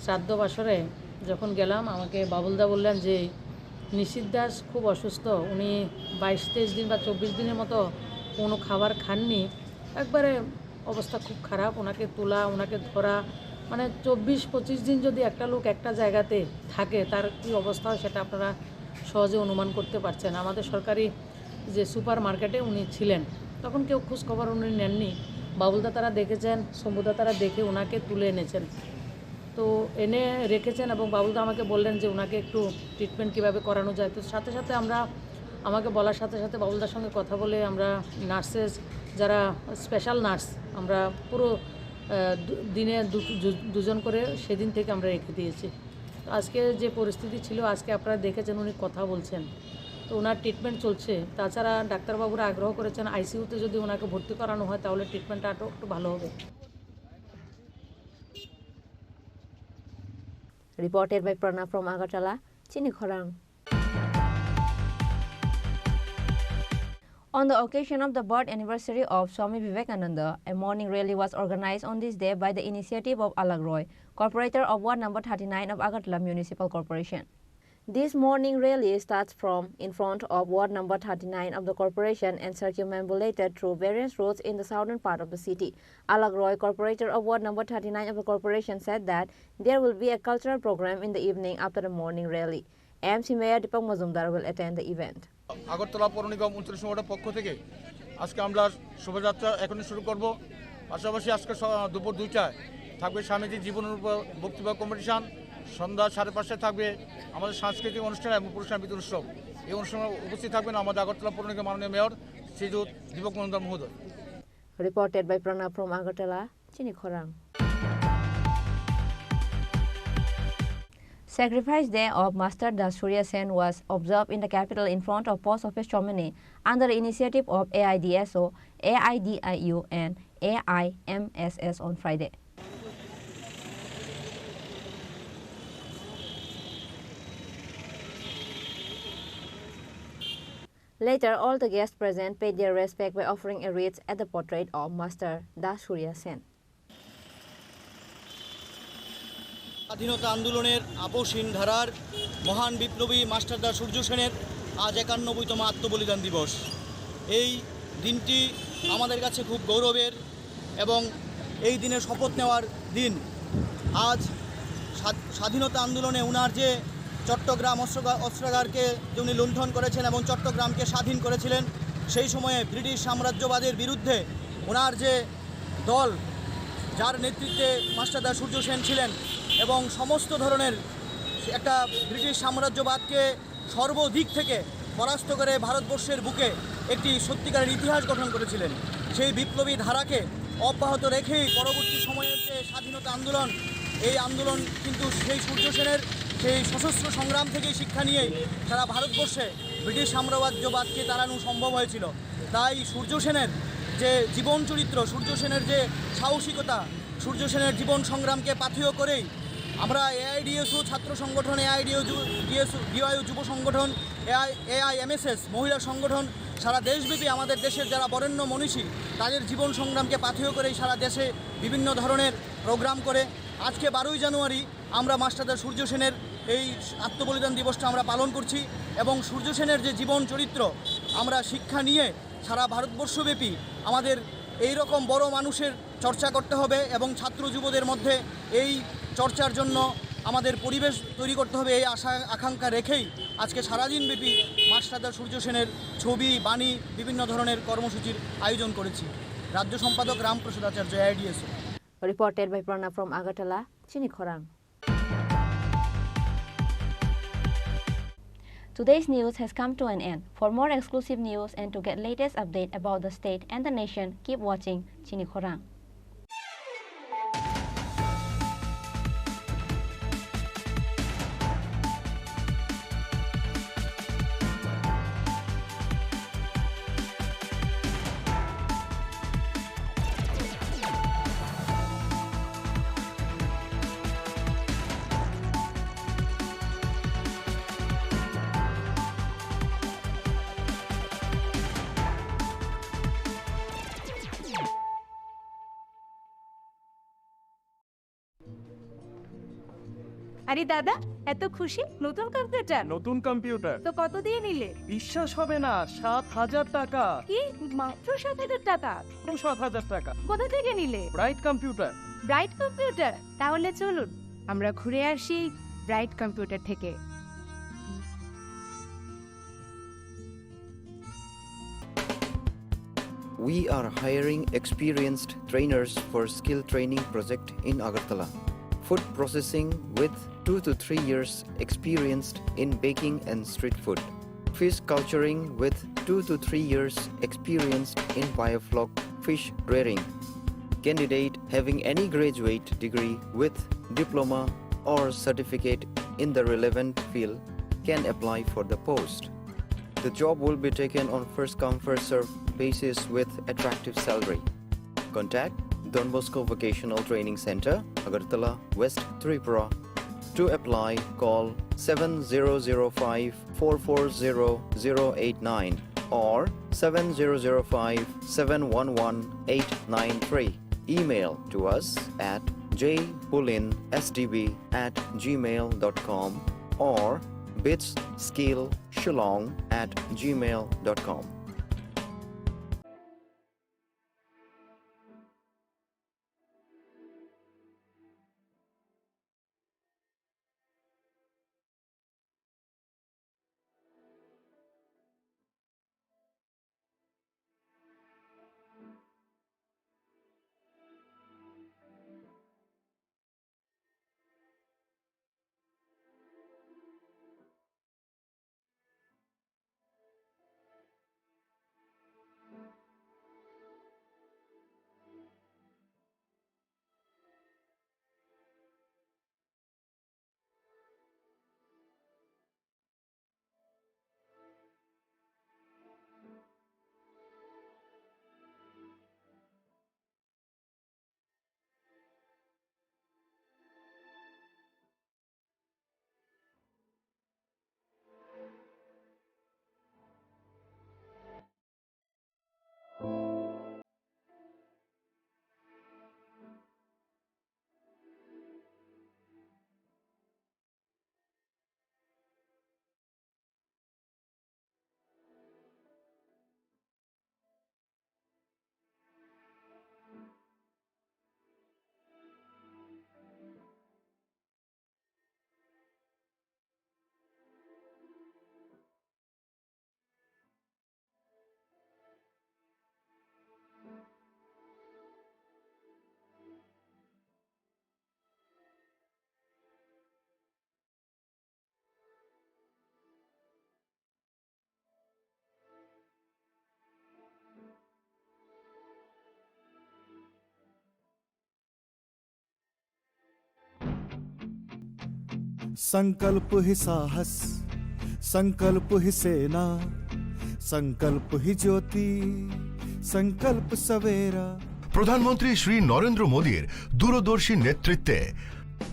শ্রাদ্ধ বাসরে যখন গেলাম, আমাকে বাবুলদা বললেন যে নিশির দাস খুব অসুস্থ, উনি 22-23 দিন বা 24 দিনের মতো কোনো খাবার খাননি, একবারে অবস্থা খুব খারাপ, ওনাকে তোলা ওনাকে ধরা, মানে 24-25 দিন যদি একটা লোক একটা জায়গাতে থাকে তার কী অবস্থা হয় সেটা আপনারা সহজে অনুমান করতে পারছেন। আমাদের সরকারি যে সুপার মার্কেটে উনি ছিলেন, তখন কেউ খোঁজখবর উনি নেননি। বাবুলদা তারা দেখেছেন, শম্ভুদা তারা দেখে ওনাকে তুলে এনেছেন, তো এনে রেখেছেন এবং বাবুলদা আমাকে বললেন যে ওনাকে একটু ট্রিটমেন্ট কীভাবে করানো যায়। তো সাথে সাথে আমাকে বলার সাথে সাথে বাবুলদার সঙ্গে কথা বলে আমরা নার্সেস যারা স্পেশাল নার্স আমরা পুরো দিনে দুজন করে সেদিন থেকে আমরা রেখে দিয়েছি। আজকে যে পরিস্থিতি ছিল, আজকে আপনারা দেখেছেন উনি কথা বলছেন, তো ওনার ট্রিটমেন্ট চলছে। তাছাড়া ডাক্তারবাবুরা আগ্রহ করেছেন আইসিইউতে যদি ওনাকে ভর্তি করানো হয় তাহলে ট্রিটমেন্টটা একটু ভালো হবে। Reported by Pranav from Agartala, Chini Khorang. On the occasion of the birth anniversary of Swami Vivekananda, a morning rally was organized on this day by the initiative of Alag Roy, corporator of Ward number 39 of Agartala Municipal Corporation. This morning rally starts from in front of ward number 39 of the corporation and circumambulated through various roads in the southern part of the city. Alak Roy, corporator of ward number 39 of the corporation, said that there will be a cultural program in the evening after the morning rally. MC Mayor Deepak Mazumdar will attend the event. Agartala পৌর নিগম 29 ওয়ার্ডের পক্ষ থেকে আজকে আমরা শোভাযাত্রা এখনই শুরু করব। পাশাপাশি আজকে দুপুর 2টায় থাকবে স্বামীজি জীবনের উপর বক্তব্য কম্পিটিশন। সন্ধ্যা 5:30 থাকবে আমাদের সাংস্কৃতিক অনুষ্ঠান এবং পুরস্কার বিতরণ উৎসব। এই অনুষ্ঠানে উপস্থিত থাকবেন আমাদের আগরতলা পৌর নিগমের মাননীয় মেয়র শ্রীযুত দীপক মজুমদার মহোদয়। Reported by Pranav from Agartala, Chini Khorang. Sacrifice Day of Master Das Surya Sen was observed in the capital in front of Post Office Chomene under the initiative of AIDSO, AIDIU and AIMSS on Friday. Later, all the guests present paid their respect by offering a wreath at the portrait of Master Das Surya Sen. স্বাধীনতা আন্দোলনের আপসহীন ধারার মহান বিপ্লবী মাস্টারদা সূর্য সেনের আজ 91তম আত্মবলিদান দিবস। এই দিনটি আমাদের কাছে খুব গৌরবের এবং এই দিনে শপথ নেওয়ার দিন। আজ স্বাধীনতা আন্দোলনে উনার যে চট্টগ্রাম অস্ত্রাগারকে উনি লুণ্ঠন করেছেন এবং চট্টগ্রামকে স্বাধীন করেছিলেন, সেই সময়ে ব্রিটিশ সাম্রাজ্যবাদের বিরুদ্ধে ওনার যে দল, যার নেতৃত্বে মাস্টারদা সূর্য সেন ছিলেন এবং সমস্ত ধরনের একটা ব্রিটিশ সাম্রাজ্যবাদকে সর্বদিক থেকে পরাস্ত করে ভারতবর্ষের বুকে একটি সত্যিকারের ইতিহাস গঠন করেছিলেন। সেই বিপ্লবী ধারাকে অব্যাহত রেখেই পরবর্তী সময়ের যে স্বাধীনতা আন্দোলন, এই আন্দোলন কিন্তু সেই সূর্য সেনের সেই সশস্ত্র সংগ্রাম থেকেই শিক্ষা নিয়েই সারা ভারতবর্ষে ব্রিটিশ সাম্রাজ্যবাদকে তাড়ানো সম্ভব হয়েছিল। তাই সূর্য সেনের যে জীবন চরিত্র, সূর্য সেনের যে সাহসিকতা, সূর্য সেনের জীবন সংগ্রামকে পাথেয় করেই আমরা AIDSO ছাত্র সংগঠন, AIDIU যুব সংগঠন, AIMSS মহিলা সংগঠন সারা দেশব্যাপী আমাদের দেশের যারা বরেণ্য মনীষী তাদের জীবন সংগ্রামকে পাথেয় করেই সারা দেশে বিভিন্ন ধরনের প্রোগ্রাম করে আজকে 12ই জানুয়ারি আমরা মাস্টারদা সূর্য সেনের এই আত্মবলিদান দিবসটা আমরা পালন করছি এবং সূর্য সেনের যে জীবন চরিত্র আমরা শিক্ষা নিয়ে সারা ভারতবর্ষব্যাপী আমাদের এই রকম বড় মানুষের চর্চা করতে হবে এবং ছাত্র যুবদের মধ্যে এই চর্চার জন্য আমাদের পরিবেশ তৈরি করতে হবে। এই আশা আকাঙ্ক্ষা রেখেই আজকে সারাদিনব্যাপী মাস্টারদা সূর্য সেনের ছবি, বাণী, বিভিন্ন ধরনের কর্মসূচির আয়োজন করেছি। রাজ্য সম্পাদক রামপ্রসাদ আচার্য, AIDSO। Reported by Pranav from Agartala, Chini Khorang. Today's news has come to an end. For more exclusive news and to get latest update about the state and the nation, keep watching Chini Khorang. আরে দাদা, এত খুশি? নতুন computer? নতুন computer তো কত দিয়ে নিলে? বিশ্বাস হবে না, 7,000 টাকা। কি, মাত্র 7,000 টাকা? 7,000 টাকা। কোথা থেকে নিলে? Bright computer. Bright computer? তাহলে চলুন আমরা ঘুরে আসি ব্রাইট কম্পিউটার থেকে। We are hiring experienced trainers for skill training project in Agartala. Food processing with 2 to 3 years experienced in baking and street food. Fish culturing with 2 to 3 years experienced in biofloc fish rearing. Candidate having any graduate degree with diploma or certificate in the relevant field can apply for the post. The job will be taken on first come first serve basis with attractive salary. Contact Don Bosco Vocational Training Center, Agartala, West Tripura. To apply, call 7005-440-089 or 7005-711-893. Email to us at jpulinsdb@gmail.com or bitsskillshillong@gmail.com. संकल्प ही साहस, संकल्प ही सेना, संकल्प ही ज्योति, संकल्प सवेरा। প্রধানমন্ত্রী শ্রী নরেন্দ্র মোদীর দূরদর্শী নেতৃত্বে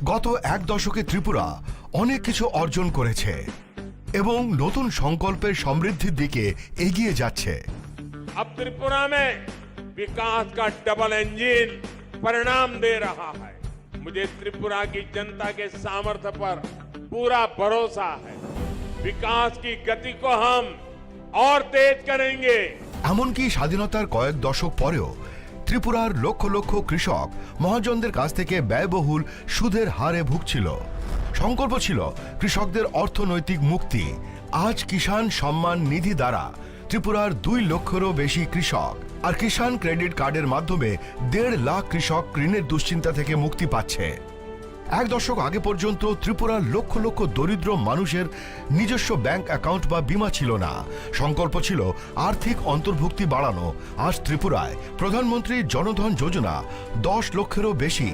গত এক দশকে ত্রিপুরা অনেক কিছু অর্জন করেছে এবং নতুন সংকল্পের সমৃদ্ধির দিকে এগিয়ে যাচ্ছে। अब त्रिपुरा में विकास का डबल इंजन परिणाम दे रहा है। मुझे त्रिपुरा की जनता के सामर्थ्य पर पूरा भरोसा है। विकास की गति को हम और तेज करेंगे। এমনকি স্বাধীনতার কয়েক দশক পরেও ত্রিপুরার লক্ষ লক্ষ কৃষক মহাজনদের কাছ থেকে ব্যয়বহুল সুদের হারে ভুগছিল। সংকল্প ছিল কৃষকদের অর্থনৈতিক মুক্তি। আজ কিষাণ সম্মান নিধি দ্বারা ত্রিপুরার 2 লক্ষেরও বেশি কৃষক আর কিষাণ ক্রেডিট কার্ডের মাধ্যমে 1.5 লাখ কৃষক ঋণের দুশ্চিন্তা থেকে মুক্তি পাচ্ছে। এক দশক আগে পর্যন্ত ত্রিপুরার লক্ষ লক্ষ দরিদ্র মানুষের নিজস্ব ব্যাংক অ্যাকাউন্ট বা বীমা ছিল না। সংকল্প ছিল আর্থিক অন্তর্ভুক্তি বাড়ানো। আজ ত্রিপুরায় প্রধানমন্ত্রী জনধন যোজনা 10 লক্ষেরও বেশি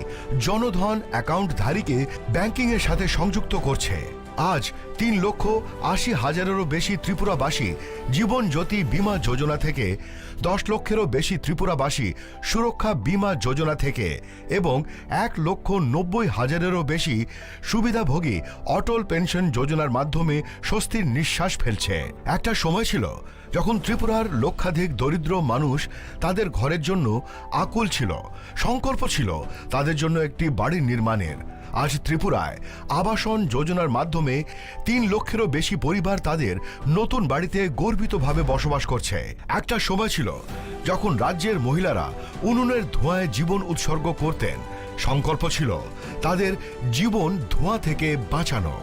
জনধন অ্যাকাউন্টধারীকে ব্যাংকিংয়ের সাথে সংযুক্ত করছে। আজ 3,80,000-এরও বেশি ত্রিপুরাবাসী জীবন জ্যোতি বীমা যোজনা থেকে, 10 লক্ষেরও বেশি ত্রিপুরাবাসী সুরক্ষা বীমা যোজনা থেকে এবং 1,90,000-এরও বেশি সুবিধাভোগী অটল পেনশন যোজনার মাধ্যমে স্বস্তির নিঃশ্বাস ফেলছে। একটা সময় ছিল যখন ত্রিপুরার লক্ষাধিক দরিদ্র মানুষ তাদের ঘরের জন্য আকুল ছিল। সংকল্প ছিল তাদের জন্য একটি বাড়ি নির্মাণের। আজ ত্রিপুরায় আবাসন যোজনার মাধ্যমে 3 লক্ষেরও বেশি পরিবার তাদের নতুন বাড়িতে গর্বিতভাবে বসবাস করছে। একটা সময় ছিল যখন রাজ্যের মহিলারা উনুনের ধোঁয়ায় জীবন উৎসর্গ করতেন। সংকল্প ছিল তাদের জীবন ধোঁয়া থেকে বাঁচানো।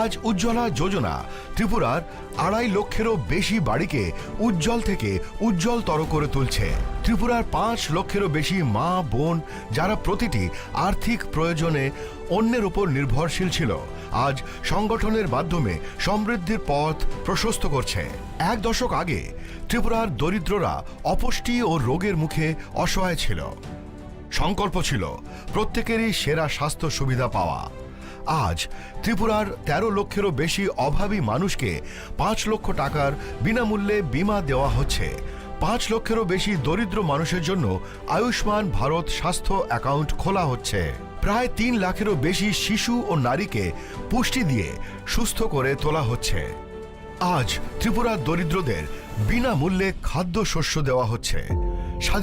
আজ উজ্জ্বলা যোজনা ত্রিপুরার 2.5 লক্ষেরও বেশি বাড়িকে উজ্জ্বল থেকে উজ্জ্বলতর করে তুলছে। ত্রিপুরার 5 লক্ষেরও বেশি মা বোন যারা প্রতিটি আর্থিক প্রয়োজনে অন্যের উপর নির্ভরশীল ছিল, আজ সংগঠনের মাধ্যমে সমৃদ্ধির পথ প্রশস্ত করছে। এক দশক আগে ত্রিপুরার দরিদ্ররা অপুষ্টি ও রোগের মুখে অসহায় ছিল। সংকল্প ছিল প্রত্যেকেরই সেরা স্বাস্থ্য সুবিধা পাওয়া। আজ ত্রিপুরার 13 লক্ষেরও বেশি অভাবী মানুষকে 5 লক্ষ টাকার বিনামূল্যে বীমা দেওয়া হচ্ছে। 5 লক্ষেরও বেশি দরিদ্র মানুষের জন্য আয়ুষ্মান ভারত স্বাস্থ্য অ্যাকাউন্ট খোলা হচ্ছে। প্রায় 3 লাখেরও বেশি শিশু ও নারীকে পুষ্টি দিয়ে সুস্থ করে তোলা হচ্ছে। আজ ত্রিপুরার দরিদ্রদের বিনামূল্যে খাদ্যশস্য দেওয়া হচ্ছে। স্বাধীনতা